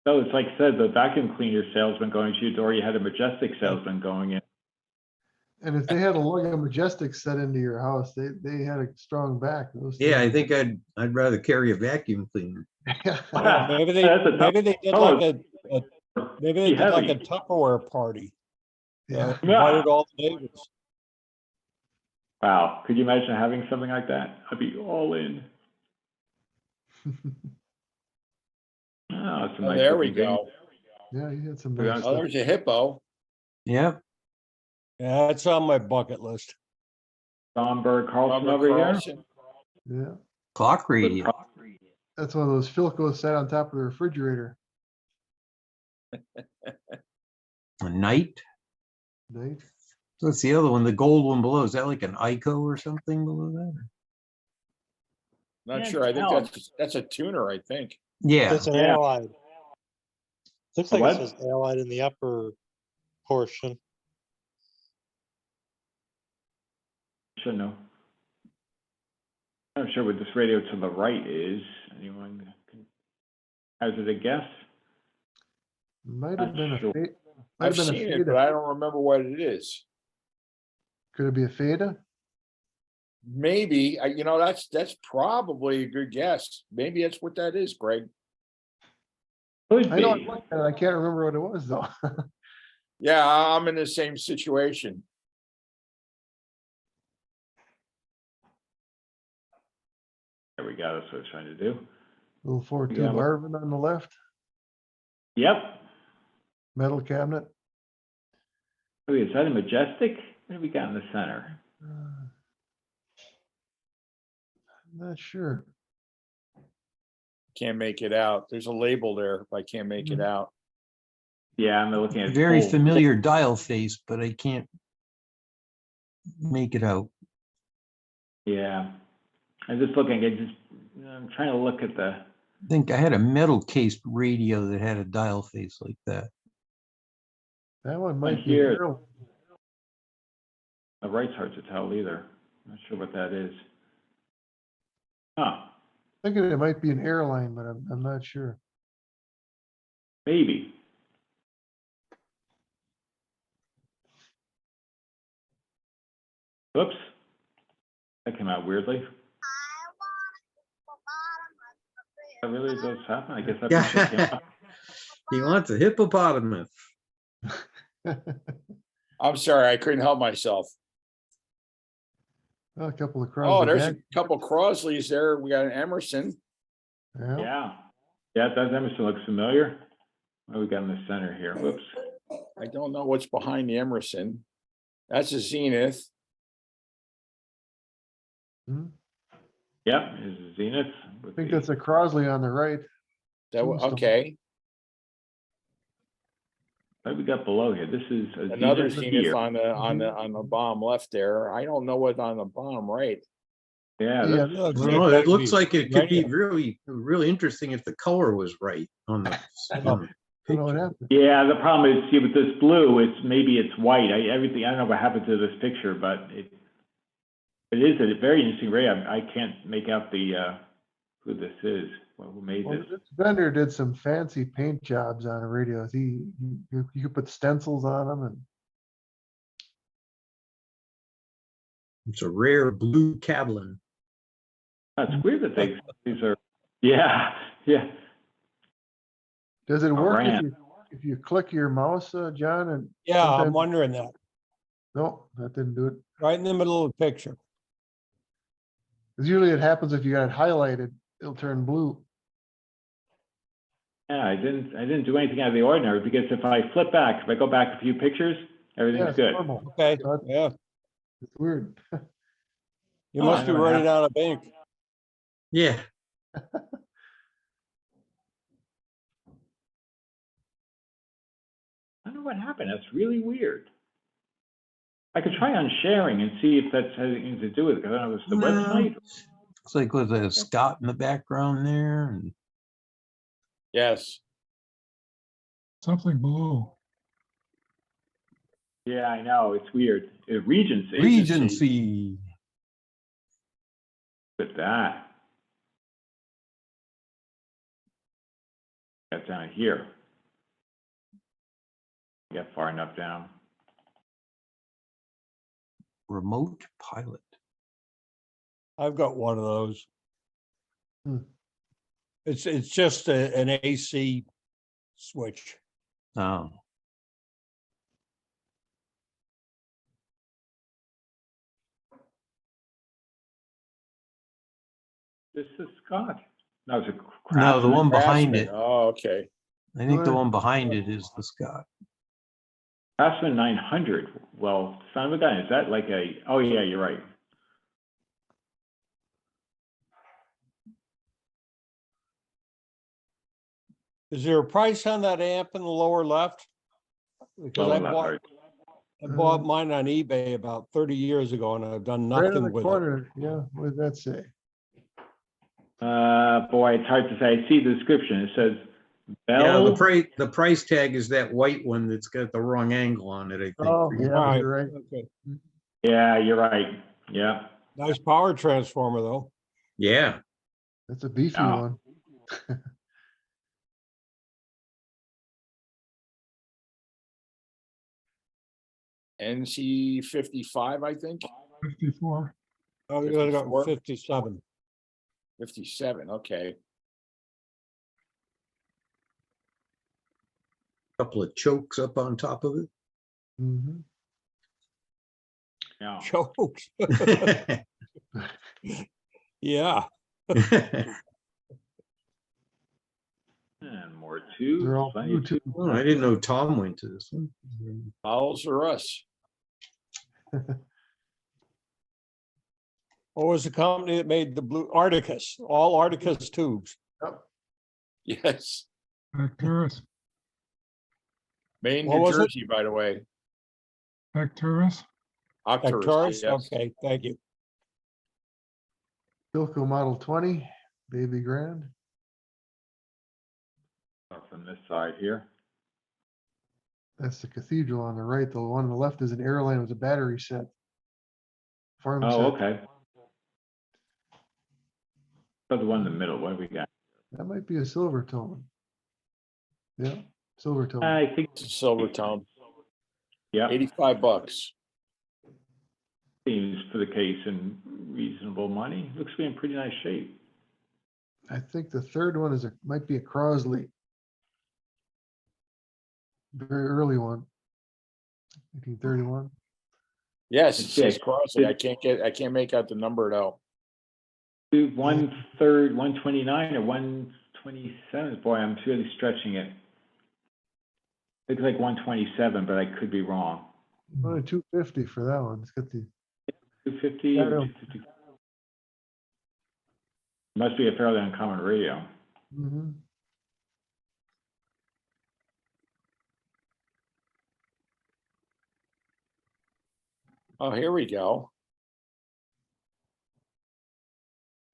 So it's like I said, the vacuum cleaner salesman going to your door, you had a Majestic salesman going in. And if they had a lug of Majestic set into your house, they had a strong back. Those Yeah, I things- think I'd rather carry a vacuum cleaner. yeah, maybe they That's a tough- did like maybe they did like a Tupperware party. Yeah. Invited all the neighbors. Wow, could you imagine having something like that? I'd be all in. Oh, it's a nice There we looking thing. go. Yeah, you had some Yeah. nice Oh, stuff. there's a hippo. Yeah. Yeah, it's on my bucket list. Stromberg Carlson Robert over here. Carlson. Yeah, Clock radio. that's one of those Philcos set on top of the refrigerator. A night. Nice. What's the other one? The gold one below. Is that like an ICO or something below that? Not Can't sure. I think tell. that's a tuner, I think. Yeah. It's an Yeah. allied. Looks A like what? it says allied in the upper portion. Should know. I'm sure what this radio to the right is. Anyone has it a guess? Might have Not been a sure. fade. Might I've have been a seen it, but Fada. I don't remember what it is. Could it be a Fada? Maybe, that's probably a good guess. Maybe that's what that is, Greg. Could I know I be. looked at it, I can't remember what it was though. Yeah, I'm in the same situation. There we go. That's what I was trying to do. Little 4-2 Yeah. Marvin on the left, Yep. metal cabinet. Oh, is that a Majestic? What do we got in the center? I'm not sure. Can't make it out. There's a label there, but I can't make it out. Yeah, I'm looking at Very full- familiar dial face, but I can't make it out. Yeah. I'm just looking, I'm trying to look at the, I think I had a metal cased radio that had a dial face like that. That one might be here. Earl. the right's hard to tell either. Not sure what that is. Huh, Thinking it might be an airline, but I'm not sure. maybe. Whoops. That came out weirdly. That really does happen? I guess that picture came out. He wants a hippopotamus. I'm sorry, I couldn't help myself. Oh, a couple of Oh, Crosby. there's a couple Crosleys there. We got an Emerson. Yeah. Yeah. Yeah, that Emerson looks familiar. What do we got in the center here? Whoops. I don't know what's behind the Emerson. That's a Zenith. Hmm. Yep, is a Zenith. I think that's a Crosley on the right. Tombstone. Okay, What do we got below here? This is a another Zenith Zenith here. on the bottom left there. I don't know what on the bottom right. Yeah, Yeah, that's, I don't know, it looks like it could be really interesting if the color was right on the. I don't know what happened. yeah, the problem is, see, with this blue, maybe it's white. I don't know what happened to this picture, but it is a very interesting ray. I can't make out who this is, who made Well, this. this vendor did some fancy paint jobs on a radio. You could put stencils on them and It's a rare blue Cablin. It's weird that these are, yeah. does it work brand. if you click your mouse, John? And Yeah, I'm sometimes- wondering that. No, that didn't do it. Right in the middle of the picture. Because usually it happens if you got it highlighted, it'll turn blue. Yeah, I didn't do anything out of the ordinary, because if I flip back, if I go back a few pictures, Yeah, everything's it's good. normal. Okay, So yeah, It's weird. you Oh, must I be know what running out of ink. Yeah, I don't know what happened. That's really weird. I could try on sharing and see if that's has anything to do with it, because I don't know if it's the No. website. looks like with a Scott in the background there and Yes. Something blue. Yeah, I know. It's weird. Regency. Regency. Look at that. That's down here. Get far enough down. Remote pilot. I've got one of those. Hmm. It's just an AC switch. Oh, This is Scott. No, it's a no, the Craftsman. one behind it. Oh, okay. I think the Good. one behind it is the Scott. Craftsman 900. Well, son of a gun, is that like a? Oh yeah, you're right. Is there a price on that amp in the lower left? Because Lower left, right. I bought mine on eBay about 30 years ago and I've done Right in nothing the with it. corner. Yeah, what does that say? Boy, it's hard to say. I see the description. It says Yeah, Bell. the price tag is that white one that's got the wrong angle on it, I think. Oh, yeah, Right. you're right. Okay. Yeah, you're right. Yeah. Nice power transformer though. Yeah, That's a beefy Oh. one. NC 55, I think. 54. Oh, we gotta go 54? 57. 57, okay. Couple of chokes up on top of Mhm. Yeah. Chokes. it. Yeah. And more tubes. They're all plenty of blue too. tubes. Oh, I didn't know Tom went to this one. Owls or us? What was the company that made the blue Articus, all Articus tubes? Yes. Arcturus, Maine, What New was it? Jersey, by the way. Arcturus. Octurus, Arcturus? yes. Okay, thank you. Philco Model 20, baby grand. From this side here. That's the cathedral on the right. The one on the left is an airline with a battery set. Farm Oh, set. okay. So the one in the middle, what do we got? That might be a silver tone. Yeah, silver tone. I think, It's a silver tone, yeah, $85. seems for the case in reasonable money. Looks to be in pretty nice shape. I think the third one is might be a Crosley. Very early one. 1931. Yes, it It's says big. Crossley. I can't make out the number though. 1/3, 129 or 127. Boy, I'm really stretching it. Looks like 127, but I could be wrong. Only 250 for that one. It's got the 250 Yeah, I or know. 250. Must be a fairly uncommon radio. mhm. Oh, here we go.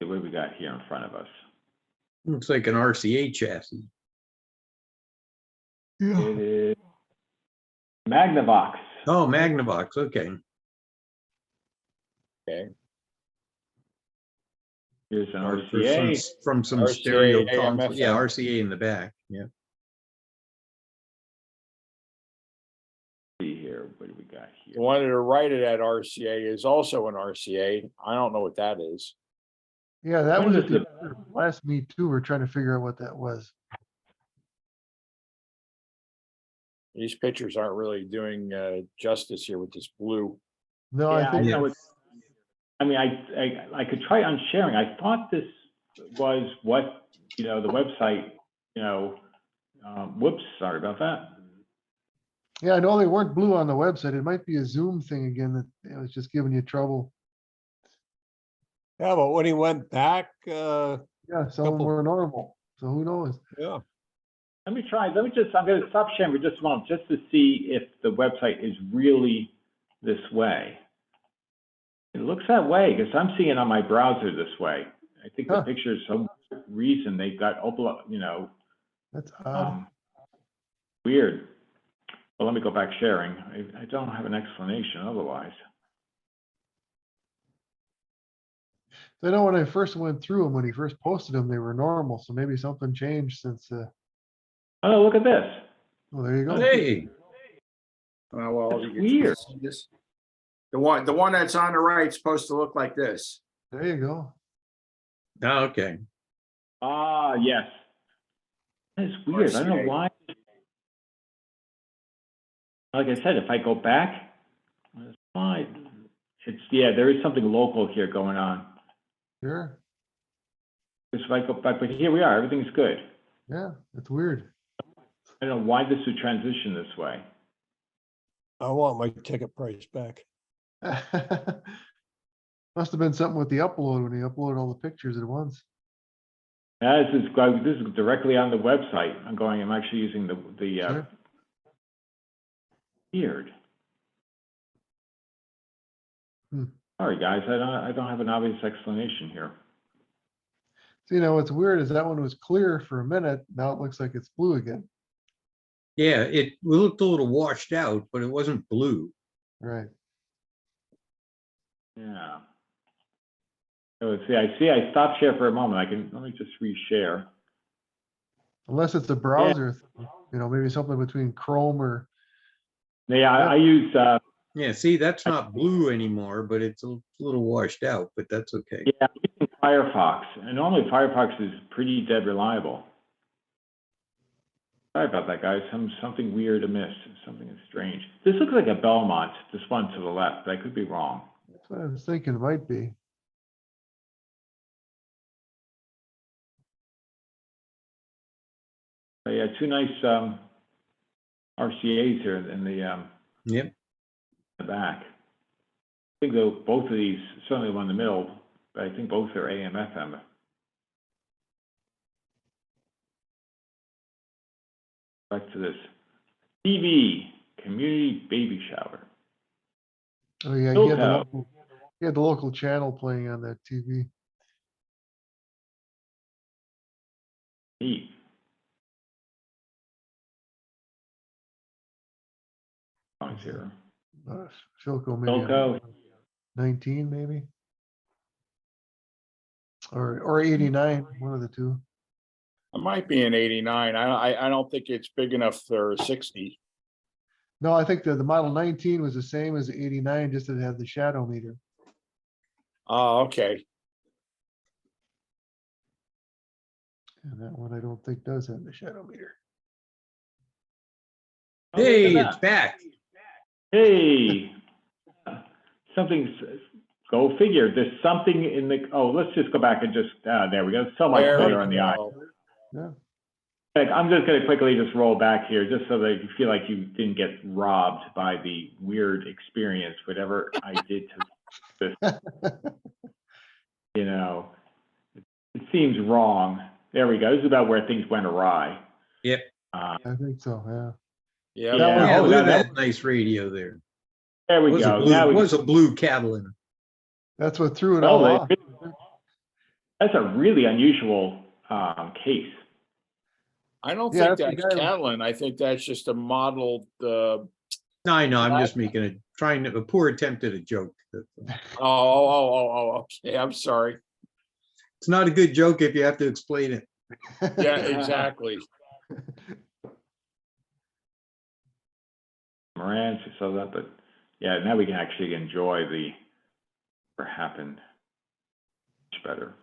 What do we got here in front of us? Looks like an RCA chassis. Yeah. It is Magnavox. Oh, Magnavox, okay. Okay. Here's an Or RCA. from some RCA, stereo AM, console. Yeah, FM. RCA in the back, yeah. See here, what do we got here? The one to the right of that RCA is also an RCA. I don't know what that is. Yeah, that When was was at the last meet too. We're trying to figure out what that was. These pictures aren't really doing justice here with this blue. No, Yeah, I think know it's, I mean, I could try unsharing. I thought this was what, the website, whoops, sorry about that. yeah, I know they weren't blue on the website. It might be a Zoom thing again that it was just giving you trouble. Yeah, but when he went back, Yeah, some of them Couple- were normal. So who knows? yeah. I'm going to stop sharing for just a moment, just to see if the website is really this way. It looks that way, because I'm seeing it on my browser this way. I think the Huh. pictures, some reason they got, That's odd. weird. Well, let me go back sharing. I don't have an explanation otherwise. I know when I first went through them, when he first posted them, they were normal. So maybe something changed since. Oh, look at this. Well, there you go. Hey, Well, That's you can weird. see this. The one that's on the right is supposed to look like this. There you go. oh, okay. Ah, yes. That's weird. I don't know RCA. why. Like I said, if I go back, it's fine. Yeah, there is something local here going on. Sure. Because if I go back, but here we are, everything's good. Yeah, that's weird. I don't know why this would transition this way. I want my ticket price back. Must have been something with the upload when he uploaded all the pictures at once. This is directly on the website. I'm actually using the Sure. weird. Hmm. Sorry, guys, I don't have an obvious explanation here. So, what's weird is that one was clear for a minute. Now it looks like it's blue again. Yeah, it looked a little washed out, but it wasn't blue. Right. Yeah. So I stopped share for a moment. Let me just reshare. Unless it's a browser, thing, maybe something between Chrome or. Yeah, I use Yeah, see, that's not blue anymore, but it's a little washed out, but that's okay. Yeah, I'm using Firefox, and normally Firefox is pretty dead reliable. Sorry about that, guys. Something weird amiss. Something strange. This looks like a Belmont. This one to the left, but I could be wrong. That's what I was thinking it might be. But yeah, two nice RCA's here in Yep. the back. I think both of these, certainly one in the middle, but I think both are AM, FM. Back to this. TV, community baby shower. Oh, yeah, Bill he Cow. had the local channel playing on that TV. Neat. Songs here. Philco maybe. Philco. 19 maybe. Or 89, one of the two. It might be an 89. I don't think it's big enough for 60. No, I think the Model 19 was the same as the 89, just that it had the shadow meter. Oh, okay. And that one I don't think does have the shadow meter. Hey, it's back. Hey, something's, go figure. There's something in the, oh, let's just go back and just, there we go. So much There clearer we on the eye. go. Yeah. I'm just going to quickly just roll back here, just so that you feel like you didn't get robbed by the weird experience, whatever I did to this. You know, it seems wrong. There we go. This is about where things went awry. Yep. I think so, yeah. Yeah. Yeah, Oh, look at that- that nice radio there. There we Was a go. blue, Now we was a blue Catalan. That's what threw it Oh, all they- off. that's a really unusual case. I don't Yeah, think that's the that's guy- Catalan. I think that's just a modeled, No, I know, I'm just making a poor attempt at a joke. okay. I'm sorry. It's not a good joke if you have to explain it. Yeah, exactly. Moran, she saw that, but yeah, now we can actually enjoy what happened much better.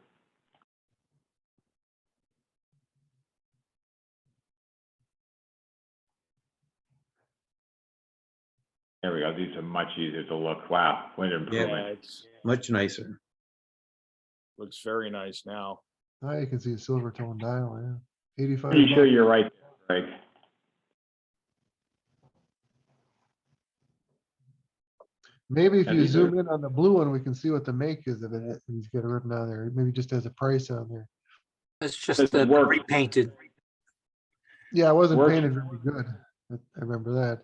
There we go. These are much easier to look. Wow, what an Yeah, improvement. it's Much nicer. looks very nice now. Now you can see a silver tone dial, yeah. 85 Pretty sure bucks. you're right, Greg. Maybe if And you these zoom are- in on the blue one, we can see what the make is of it. He's got it written on there. Maybe just has a price on there. It's just Does it work? repainted. Yeah, it wasn't Works. painted very good. I remember that.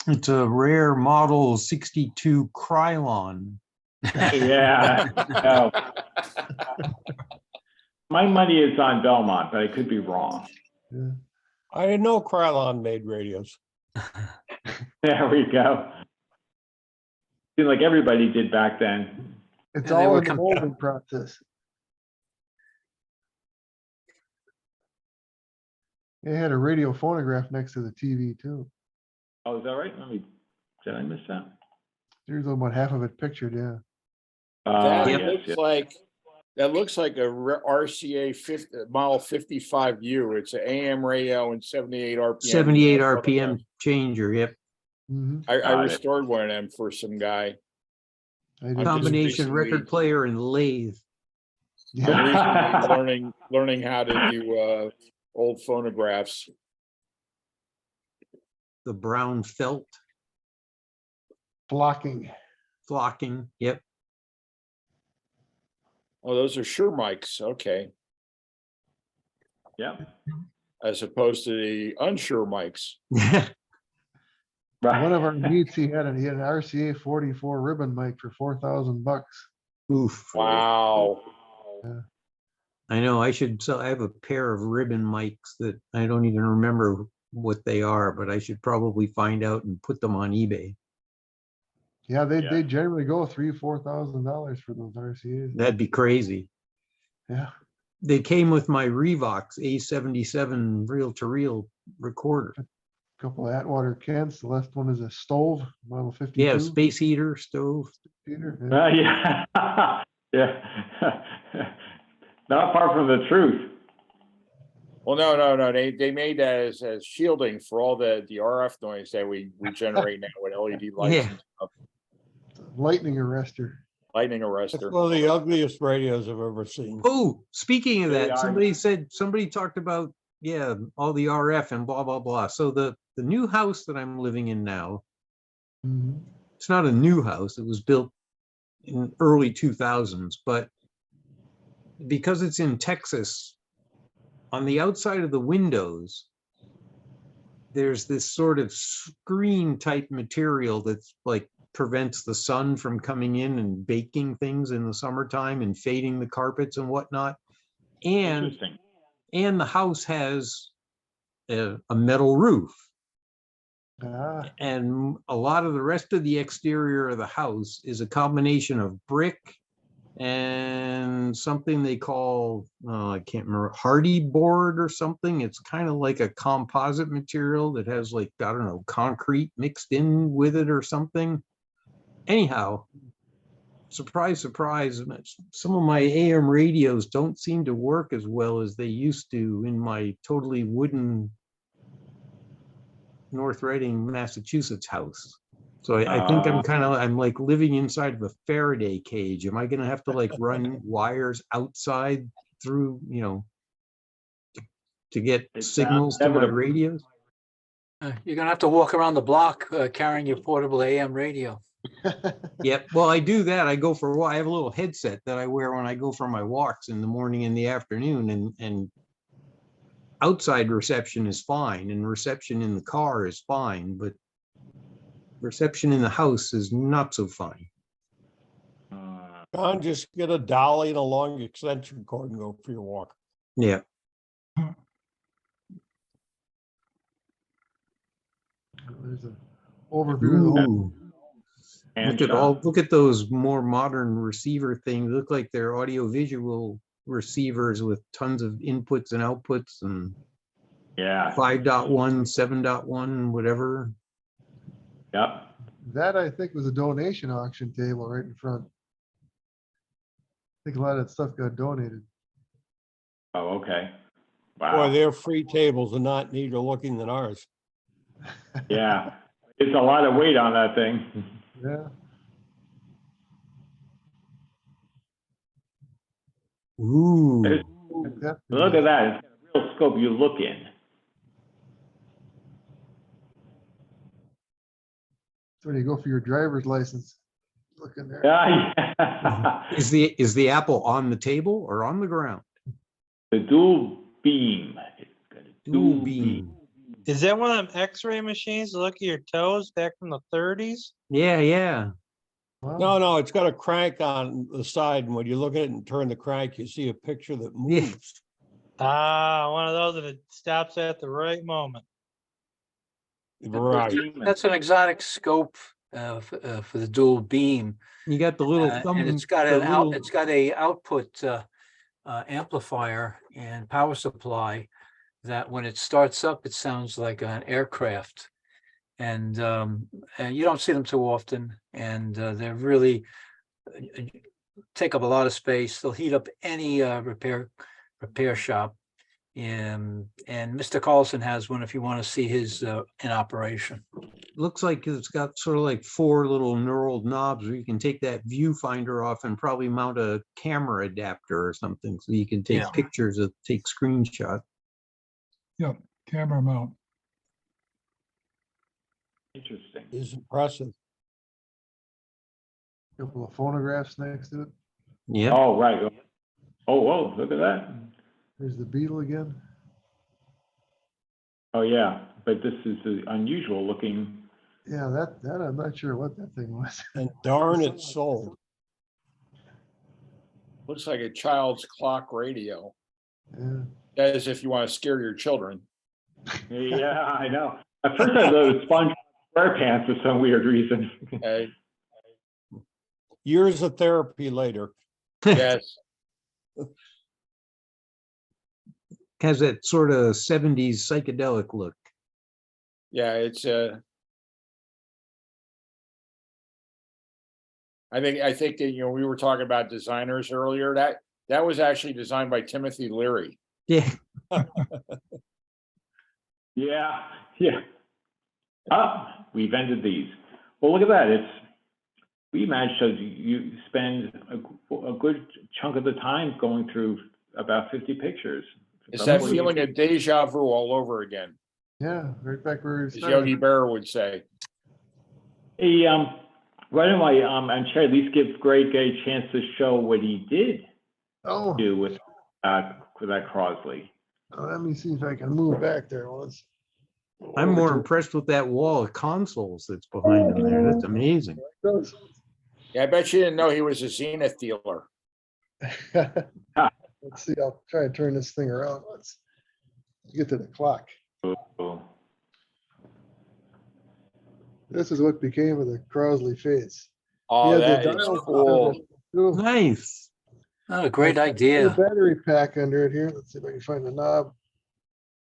It's a rare model 62 Krylon. Yeah. No. My money is on Belmont, but I could be wrong. Yeah. I didn't know Krylon made radios. There we go. Seemed like everybody did back then. It's And they all were in the molding process. It had a radio phonograph next to the TV too. Oh, is that right? Did I miss that? There's about half of it pictured, yeah. That Yes, looks yes. like RCA 50, model 55U. It's an AM radio and 78 RPM. 78 RPM changer, yep. Mhm. I Got it. restored one of them for some guy. I did I'm too. Combination recently- record player and lathe. Yeah. I'm recently learning how to do old phonographs. The brown felt Flocking. flocking, yep. Oh, those are Shure mics. Okay. Yep. As opposed to the unsure mics. One of our meets, he had an RCA 44 ribbon mic for $4,000. Oof. Wow. I know, I have a pair of ribbon mics that I don't even remember what they are, but I should probably find out and put them on eBay. Yeah, they Yeah. generally go $3,000-$4,000 for those RCAs. That'd be crazy. Yeah. They came with my Revox A77 reel-to-reel recorder. Couple of Atwater Kents. The left one is a stove, model 52. Yeah, space heater, stove. Peter, yeah. Yeah, yeah. Not far from the truth. Well, no. They made that as shielding for all the RF noise that we generate now with LED lights Yeah. and stuff. Lightning arrestor. Lightning It's arrestor. one of the ugliest radios I've ever seen. Oh, speaking of They that, are- somebody talked about, yeah, all the RF and blah, blah, blah. So the new house that I'm living in now, Mhm. it's not a new house. It was built in early 2000s, but because it's in Texas, on the outside of the windows, there's this sort of screen type material that's like prevents the sun from coming in and baking things in the summertime and fading the carpets and whatnot. And Interesting. the house has a metal roof. Ah, And a lot of the rest of the exterior of the house is a combination of brick and something they call, I can't remember, hardy board or something. It's kind of like a composite material that has like, I don't know, concrete mixed in with it or something. Anyhow, surprise, surprise, some of my AM radios don't seem to work as well as they used to in my totally wooden North Reading, Massachusetts house. So I think I'm like living inside of a Faraday cage. Am I gonna have to like run wires outside through, to get It's, signals to my inevitable. radios? You're gonna have to walk around the block carrying your portable AM radio. Yep. Well, I do that. I go for a walk. I have a little headset that I wear when I go for my walks in the morning and the afternoon, and outside reception is fine, and reception in the car is fine, but reception in the house is not so fine. John, just get a dolly and a long extension cord and go for your walk. Yeah. there's an overview of the whole. Ooh. And Look at those more modern receiver things. They look like they're audio visual receivers with tons of inputs and outputs and yeah. 5.1, 7.1, whatever. Yep. That I think was a donation auction table right in front. I think a lot of that stuff got donated. Oh, okay. Boy, Wow. their free tables are not neater looking than ours. Yeah. It's a lot of weight on that thing. Yeah. Ooh. It's- Look at that. It's got a real scope you look in. That's when you go for your driver's license. Look in there. Yeah. Is the apple on the table or on the ground? The dual beam. It's got a Dual beam. Is that one of them X-ray machines to look at your toes back from the 30s? Yeah, yeah. Wow. No, it's got a crank on the side, and when you look at it and turn the crank, you see a picture that Yeah. moves. Ah, one of those that it stops at the right moment. Right. That's an exotic scope for the dual beam. You got the little thumb. And it's got the an out, little- it's got a output amplifier and power supply that when it starts up, it sounds like an aircraft. And you don't see them too often, and they're really take up a lot of space. They'll heat up any repair shop. And Mr. Carlson has one if you want to see his in operation. Looks like it's got sort of like 4 little knurled knobs where you can take that viewfinder off and probably mount a camera adapter or something so you can take Yeah. pictures of, take screenshots. Yep, camera mount. Interesting. Is impressive. Couple of phonographs next to it. Yeah. Oh, right. Oh, whoa, look at that. There's the Beetle again. Oh, yeah. But this is the unusual looking. Yeah, that I'm not sure what that thing was. And darn, it sold. Looks like a child's clock radio. Yeah. That is if you want to scare your children. Yeah, I know. At first I thought it was SpongeBob SquarePants for some weird reason. Okay. Years of therapy later. Yes. Has that sort of 70s psychedelic look. Yeah, it's I think that, you know, we were talking about designers earlier. That was actually designed by Timothy Leary. Yeah. Yeah, yeah. Ah, we've ended these. Well, look at that. We managed to, you spend a good chunk of the time going through about 50 pictures. It's that feeling of deja vu all over again, Yeah, right back where we as Yogi started. Berra would say. Hey, why don't I'm sure at least give Greg a chance to show what he did Oh, do with that Crosley. let me see if I can move back there once. I'm more impressed with that wall of consoles that's behind him there. That's amazing. Yeah, I bet you didn't know he was a Zenith dealer. Let's see, I'll try to turn this thing around. Let's get to the clock. Oh, This is what became of the Crosley face. Oh, Yeah, the that is dial cool. too. Nice. Oh, great Put a idea. battery pack under it here. Let's see if I can find the knob.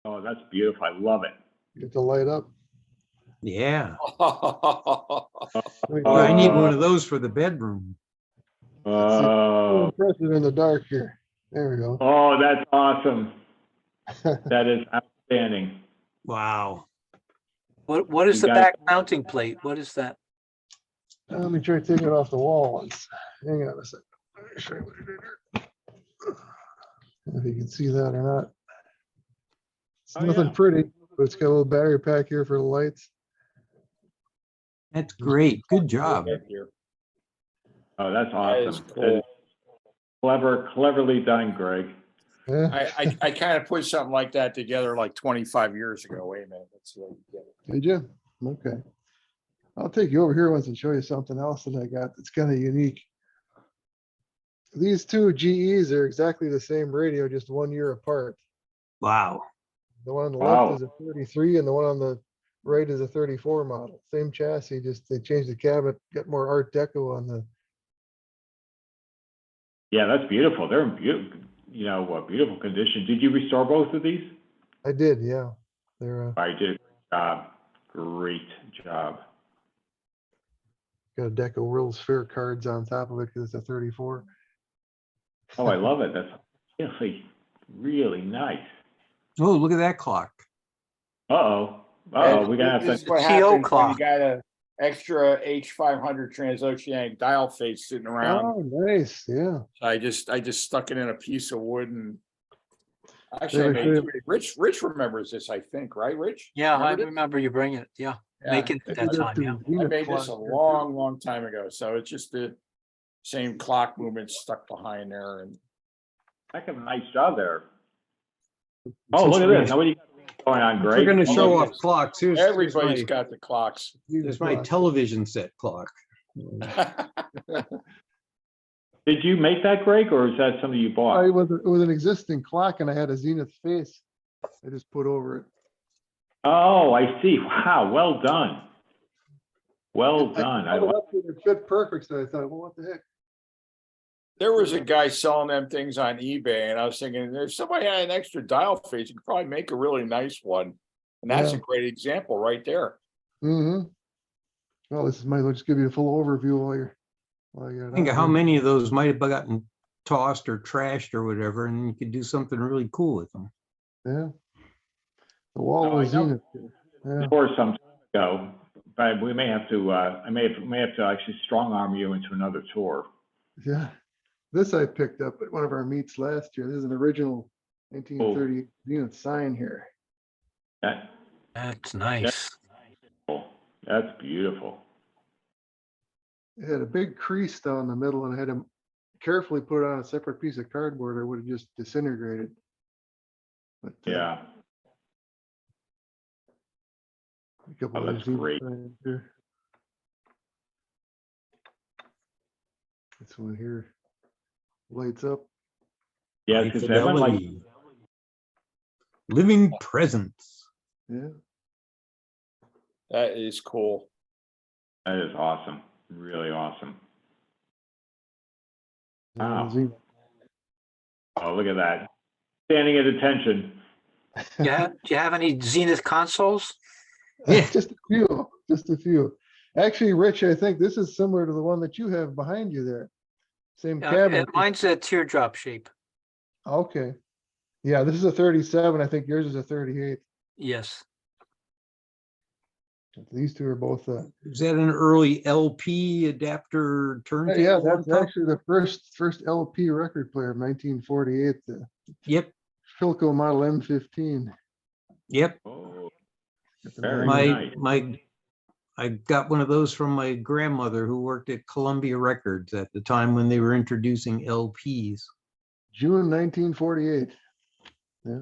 oh, that's beautiful. I love it. Get the light up. Yeah. Oh, I need one of those for the bedroom. Oh, Impressive in the dark here. There we go. oh, that's awesome. That is outstanding. Wow. What is You the got- back mounting plate? What is that? Let me try to take it off the wall once. Hang on a second. Let me show you what it is here. If you can see that or not. It's Oh, nothing yeah. pretty, but it's got a little battery pack here for the lights. That's great. Good job. Oh, that's That is awesome. That cool. is cleverly done, Greg. Yeah, I kind of put something like that together like 25 years ago. Wait a minute. Let's see what we get. did you? Okay. I'll take you over here once and show you something else that I got that's kind of unique. These two GEs are exactly the same radio, just 1 year apart. Wow. The one on the Wow. left is a 33 and the one on the right is a 34 model. Same chassis, just they changed the cabinet, got more Art Deco on the. Yeah, that's beautiful. They're in beautiful condition. Did you restore both of these? I did, yeah. They're I did. Great job. got a deck of World's Fair cards on top of it because it's a 34. Oh, I love it. That's really, really nice. Oh, look at that clock. Uh-oh. And We're gonna have this is to. what TO happens when you clock. got a extra H500 transoceanic dial face sitting around. Oh, nice, yeah. I just stuck it in a piece of wood and actually I Never made should've- Rich remembers this, I think, right, Rich? Yeah, I Remember this? remember you bringing it. Yeah, Yeah, making I it did that time. Yeah. I made this a long time ago, so it's just the same clock movement stuck behind there. And Heck of a nice job there. Oh, look at this. Now what do you got going on, We're Greg? going to show look off clocks. Here's everybody's my, got the clocks. here's my television set clock. Did you make that, Greg, or is that something you bought? It was an existing clock and I had a Zenith face. I just put over it. Oh, I see. Wow, well done. Well done. I held it up and it fit perfect, so I thought, well, what the heck? There was a guy selling them things on eBay, and I was thinking, there's somebody had an extra dial face, you could probably make a really nice one. And that's Yeah. a great example right there. Mm-hmm. Well, this might as well just give you a full overview while you're Think of how many of those might have gotten tossed or trashed or whatever, and you could do something really cool with them. Yeah. The wall Oh, I was know. Zenith. Yeah. Or some time ago, but we may have to. I may have to actually strong arm you into another tour. Yeah. This I picked up at one of our meets last year. This is an original 1930 Zenith sign here. That's nice. That's beautiful. It had a big crease down the middle and I had to carefully put it on a separate piece of cardboard or it would have just disintegrated. But, Yeah. a couple Oh, of that's Zenith great. signs here. This one here lights up. Yeah, High because everyone like. fidelity. Living presence. Yeah. That is cool. That is awesome. Really awesome. Yeah, Wow. Zenith. Oh, look at that. Standing at attention. Do you have any Zenith consoles? Yeah. Just a few, just a few. Actually, Rich, I think this is similar to the one that you have behind you there. Same cabinet. Mine's a teardrop shape. Okay. Yeah, this is a 37. I think yours is a 38. Yes. These two are both, Is that an early LP adapter yeah, turntable on that's top? actually the first LP record player of 1948, the Yep, Philco model M15. yep. Oh, Got the very manual. nice. I got one of those from my grandmother who worked at Columbia Records at the time when they were introducing LPs. June 1948. Yeah.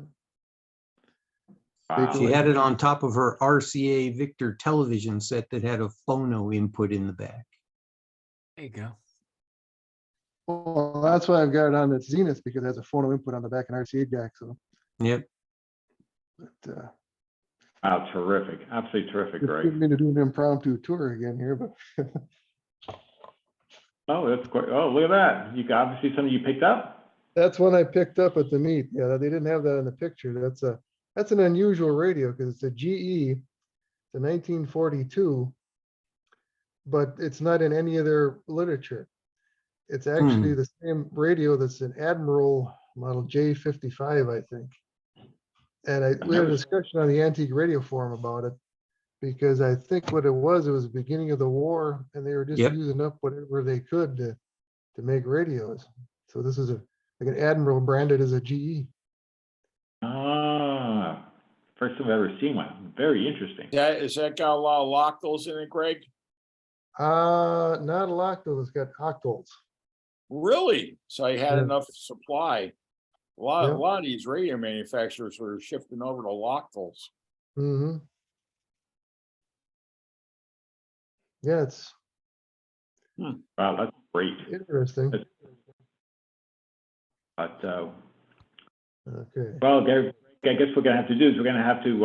Wow. She had it on top of her RCA Victor television set that had a phono input in the back. There you go. Well, that's why I've got it on its Zenith, because it has a phono input on the back and RCA jack. So, Yep. but, Wow, terrific. Absolutely terrific, Greg. didn't mean to do an impromptu tour again here, but Oh, that's great. Oh, look at that. You got obviously something you picked up? that's one I picked up at the meet. Yeah, they didn't have that in the picture. That's an unusual radio because it's a GE, the 1942, but it's not in any of their literature. It's actually the same radio that's an Admiral model J55, I think. And we had a discussion on the Antique Radio Forum about it, because I think what it was the beginning of the war, and they were just Yep. using up whatever they could to make radios. So this is like an Admiral branded as a GE. Ah, first time I've ever seen one. Very interesting. Yeah, is that got a lot of loctals in it, Greg? Not a loctal, it's got octals. Really? So I had Yeah. enough supply. A Yeah. lot of these radio manufacturers were shifting over to loctals. Mm-hmm. Yeah, it's Wow, that's great. interesting. But, Okay. well, Gary, I guess what we're gonna have to do is we're gonna have to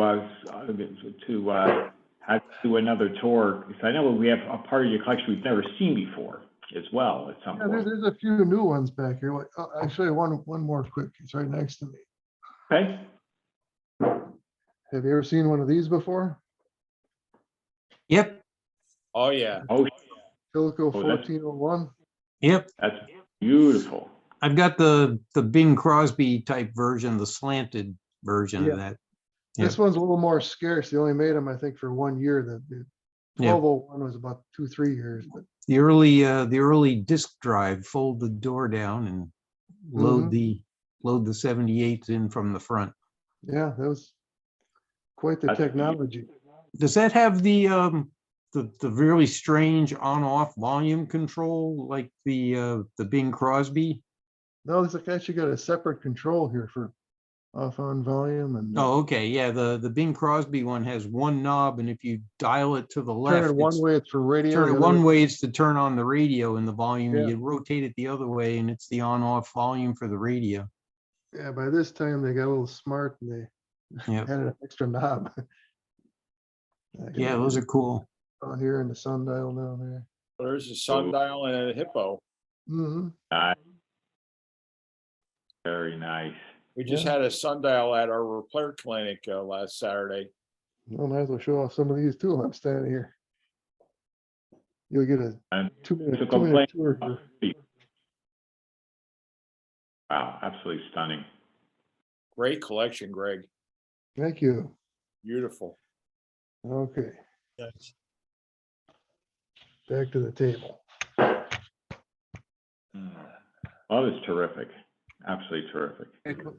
have to do another tour. Because I know we have a part of your collection we've never seen before as well at some Yeah, point. there's a few new ones back here. I'll show you one more quick. It's right next to me. Okay. Have you ever seen one of these before? Yep, Oh, yeah. Oh, Philco Oh, that's- 1401. yep. that's beautiful. I've got the Bing Crosby type version, the slanted version Yeah. of that. This one's a little more scarce. They only made them, I think, for 1 year. The Yeah. 1201 was about 2-3 years, but The early disk drive, fold the door down and load Mhm. the 78s in from the front. yeah, that was quite the That's technology. Does that have the really strange on-off volume control like the Bing Crosby? No, it's like actually got a separate control here for off on volume and Oh, okay, yeah, the Bing Crosby one has one knob, and if you dial it to the turn left, it one way, it's for radio. turn the it other one way is to turn on the radio and the volume, Yeah. you rotate it the other way, and it's the on-off volume for the radio. Yeah, by this time they got a little smart and they Yeah, had an extra knob. yeah, those are cool. On here and the sundial down there. There's a sundial and a hippo. Mm-hmm. nice. Very nice. We just Yeah. had a sundial at our repair clinic last Saturday. Well, might as well show off some of these too while I'm standing here. You'll get a And 2-minute to complain. tour here. Wow, absolutely stunning. Great collection, Greg. Thank you. Beautiful. Okay, Yes. back to the table. Oh, that's terrific. Absolutely terrific.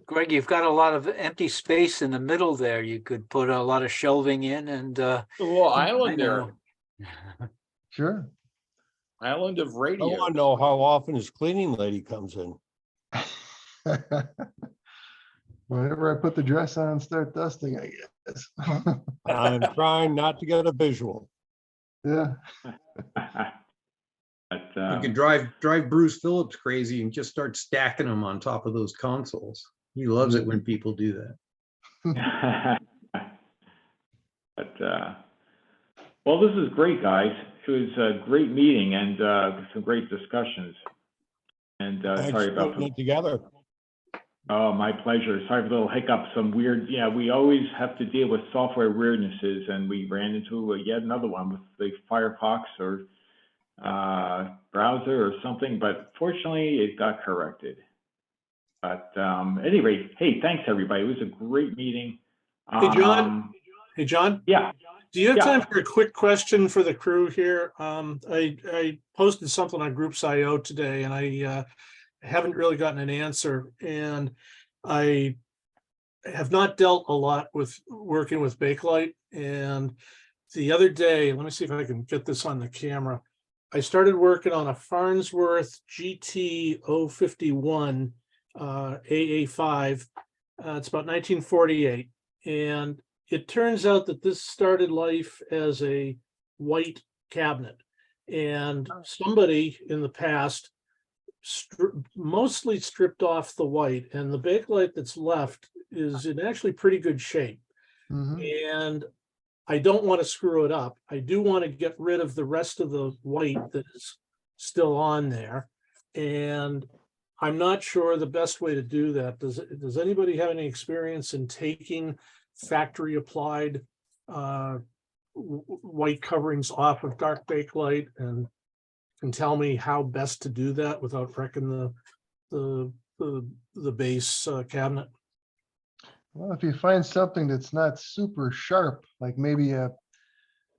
Greg, you've got a lot of empty space in the middle there. You could put a lot of shelving in and A little I island there. know. Sure. Island of I radio. want to know how often his cleaning lady comes in. Whenever I put the dress on and start dusting, I guess. I'm trying not to get a visual. Yeah. But, You could drive Bruce Phillips crazy and just start stacking them on top of those consoles. He loves it when people do that. but well, this is great, guys. It was a great meeting and some great discussions. And Thanks sorry for about putting it together. Oh, my pleasure. Sorry for the little hiccup, some weird, yeah, we always have to deal with software weirdnesses, and we ran into yet another one with the Firefox or browser or something, but fortunately it got corrected. But at any rate, hey, thanks everybody. It was a great meeting. Hey, John. Hey, John. Yeah. Do you have Yeah. time for a quick question for the crew here? I posted something on Groups.io today, and I haven't really gotten an answer. And I have not dealt a lot with working with Bakelite. And the other day, let me see if I can get this on the camera. I started working on a Farnsworth GT 051 AA5. It's about 1948. And it turns out that this started life as a white cabinet. And somebody in the past mostly stripped off the white, and the Bakelite that's left is in actually pretty good shape. And I don't want to screw it up. I do want to get rid of the rest of the white that is still on there. And I'm not sure the best way to do that. Does anybody have any experience in taking factory applied white coverings off of dark Bakelite, and can tell me how best to do that without wrecking the base cabinet? Well, if you find something that's not super sharp, like maybe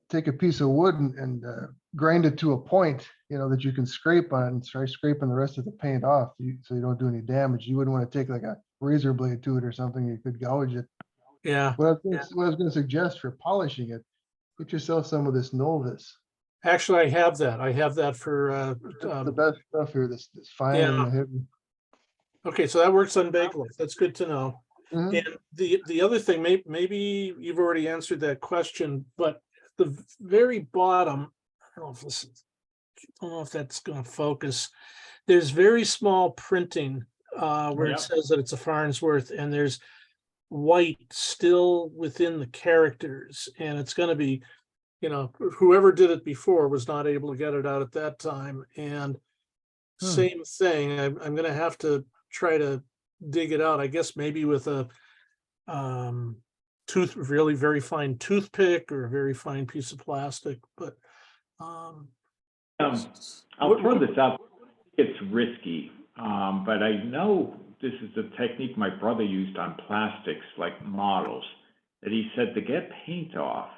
take a piece of wood and grind it to a point, that you can scrape on and try scraping the rest of the paint off, so you don't do any damage. You wouldn't want to take like a razor blade to it or something. You could gouge it. Yeah. What I was going to suggest for polishing it, get yourself some of this Novus. Actually, I have that. I have that for That's the best stuff here. This fine and heavy. Okay, so that works on Bakelite. That's good to know. And the other thing, maybe you've already answered that question, but the very bottom, I don't know if that's going to focus. There's very small printing where it says that it's a Farnsworth, and there's white still within the characters, and it's going to be, whoever did it before was not able to get it out at that time. And same thing, I'm going to have to try to dig it out, I guess maybe with a really very fine toothpick or a very fine piece of plastic. But I'll throw this out. It's risky, but I know this is the technique my brother used on plastics, like models, that he said to get paint off,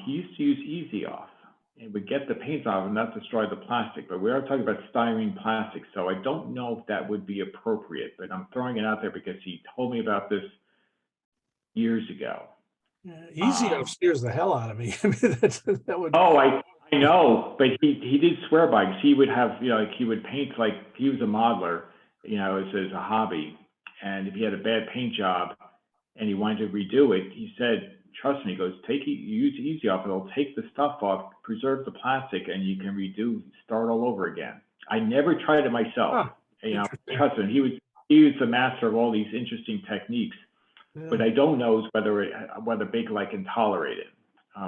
he used to use Easy Off. It would get the paint off and not destroy the plastic, but we are talking about styrene plastic, so I don't know if that would be appropriate, but I'm throwing it out there because he told me about this years ago. Easy Off scares the hell out of me. I mean, that would. Oh, I know, but he did swear by, because he would have, like he would paint, like he was a modeler, as a hobby, and if he had a bad paint job and he wanted to redo it, he said, trust me, he goes, use Easy Off, it'll take the stuff off, preserve the plastic, and you can start all over again. I never tried it myself. Trust me, he was the master of all these interesting techniques, but I don't know whether Bakelite can tolerate it.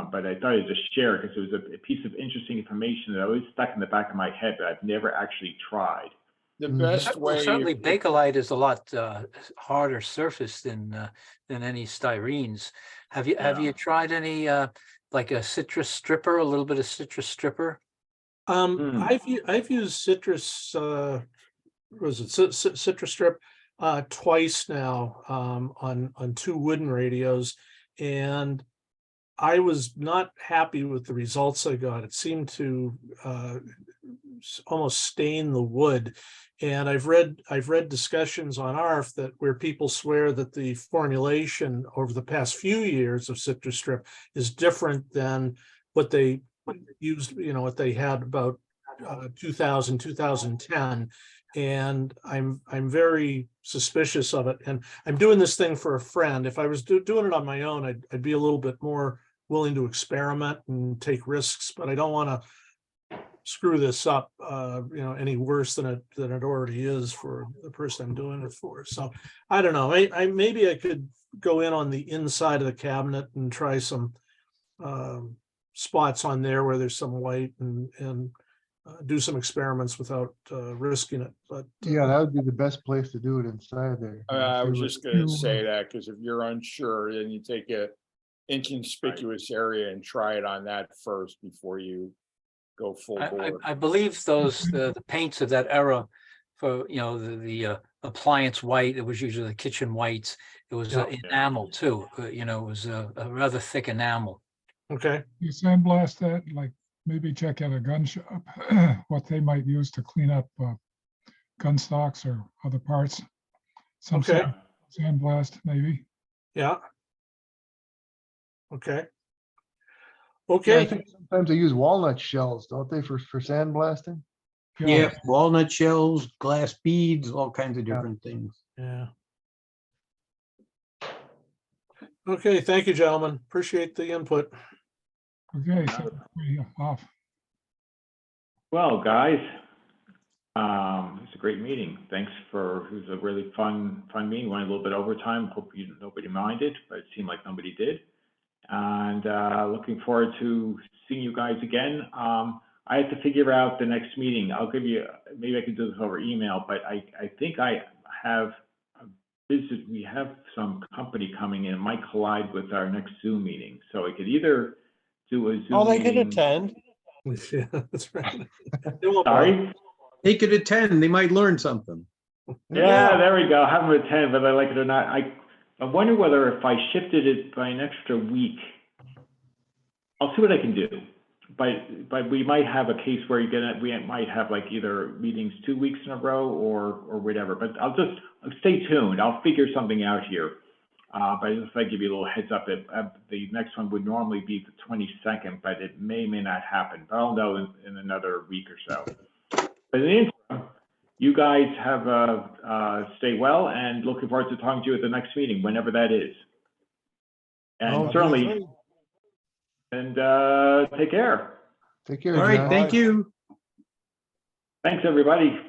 But I thought I'd just share it because it was a piece of interesting information that always stuck in the back of my head, but I've never actually tried. The best Well, way. certainly Bakelite is a lot harder surface than any styrenes. Have you tried any like a citrus stripper, a little bit of citrus stripper? I've used citrus. Citrus strip twice now on two wooden radios, and I was not happy with the results I got. It seemed to almost stain the wood. And I've read discussions on ARF where people swear that the formulation over the past few years of citrus strip is different than what they used, what they had about 2000, 2010. And I'm very suspicious of it. And I'm doing this thing for a friend. If I was doing it on my own, I'd be a little bit more willing to experiment and take risks, but I don't want to screw this up, any worse than it already is for the person I'm doing it for. So I don't know. Maybe I could go in on the inside of the cabinet and try some spots on there where there's some white and do some experiments without risking it, but. Yeah, that would be the best place to do it inside there. I was See what- just gonna say that, because if you're unsure, then you take a inconspicuous area and try it on that first before you go full bore. I believe those, the paints of that era for, the appliance white, it was usually the kitchen whites. It was Yeah. enamel too, it was a rather thick enamel. Okay, You sandblast that, like maybe check out a gun shop, what they might use to clean up gun stocks or other parts. Some Okay. sandblast, maybe. yeah. Okay. Yeah, I Okay, think sometimes they use walnut shells, don't they, for sandblasting? Yeah, walnut shells, glass beads, all kinds of Yeah. different things. yeah. Okay, thank you, gentlemen. Appreciate the input. Okay, so we off. Well, guys, it's a great meeting. Thanks it was a really fun meeting. Went a little bit overtime. Hope nobody minded, but it seemed like nobody did. And looking forward to seeing you guys again. I have to figure out the next meeting. I'll give you, maybe I can do this over email, but I think I have a visit. We have some company coming in. It might collide with our next Zoom meeting. So I could either do a Zoom Oh, they can meeting. attend. Yeah, that's right. They won't Sorry? They could attend, they might learn something. Yeah, there we go. Have them attend, whether I like it or not. I wonder whether if I shifted it by an extra week, I'll see what I can do. But we might have a case where we might have like either meetings 2 weeks in a row or whatever. But I'll stay tuned. I'll figure something out here. But if I give you a little heads up, the next one would normally be the 22nd, but it may not happen. But I'll know in another week or so. But in the interim, you guys have stay well, and looking forward to talking to you at the next meeting, whenever that is. And certainly, and take care. Take care, All right, John. thank you. Thanks, everybody.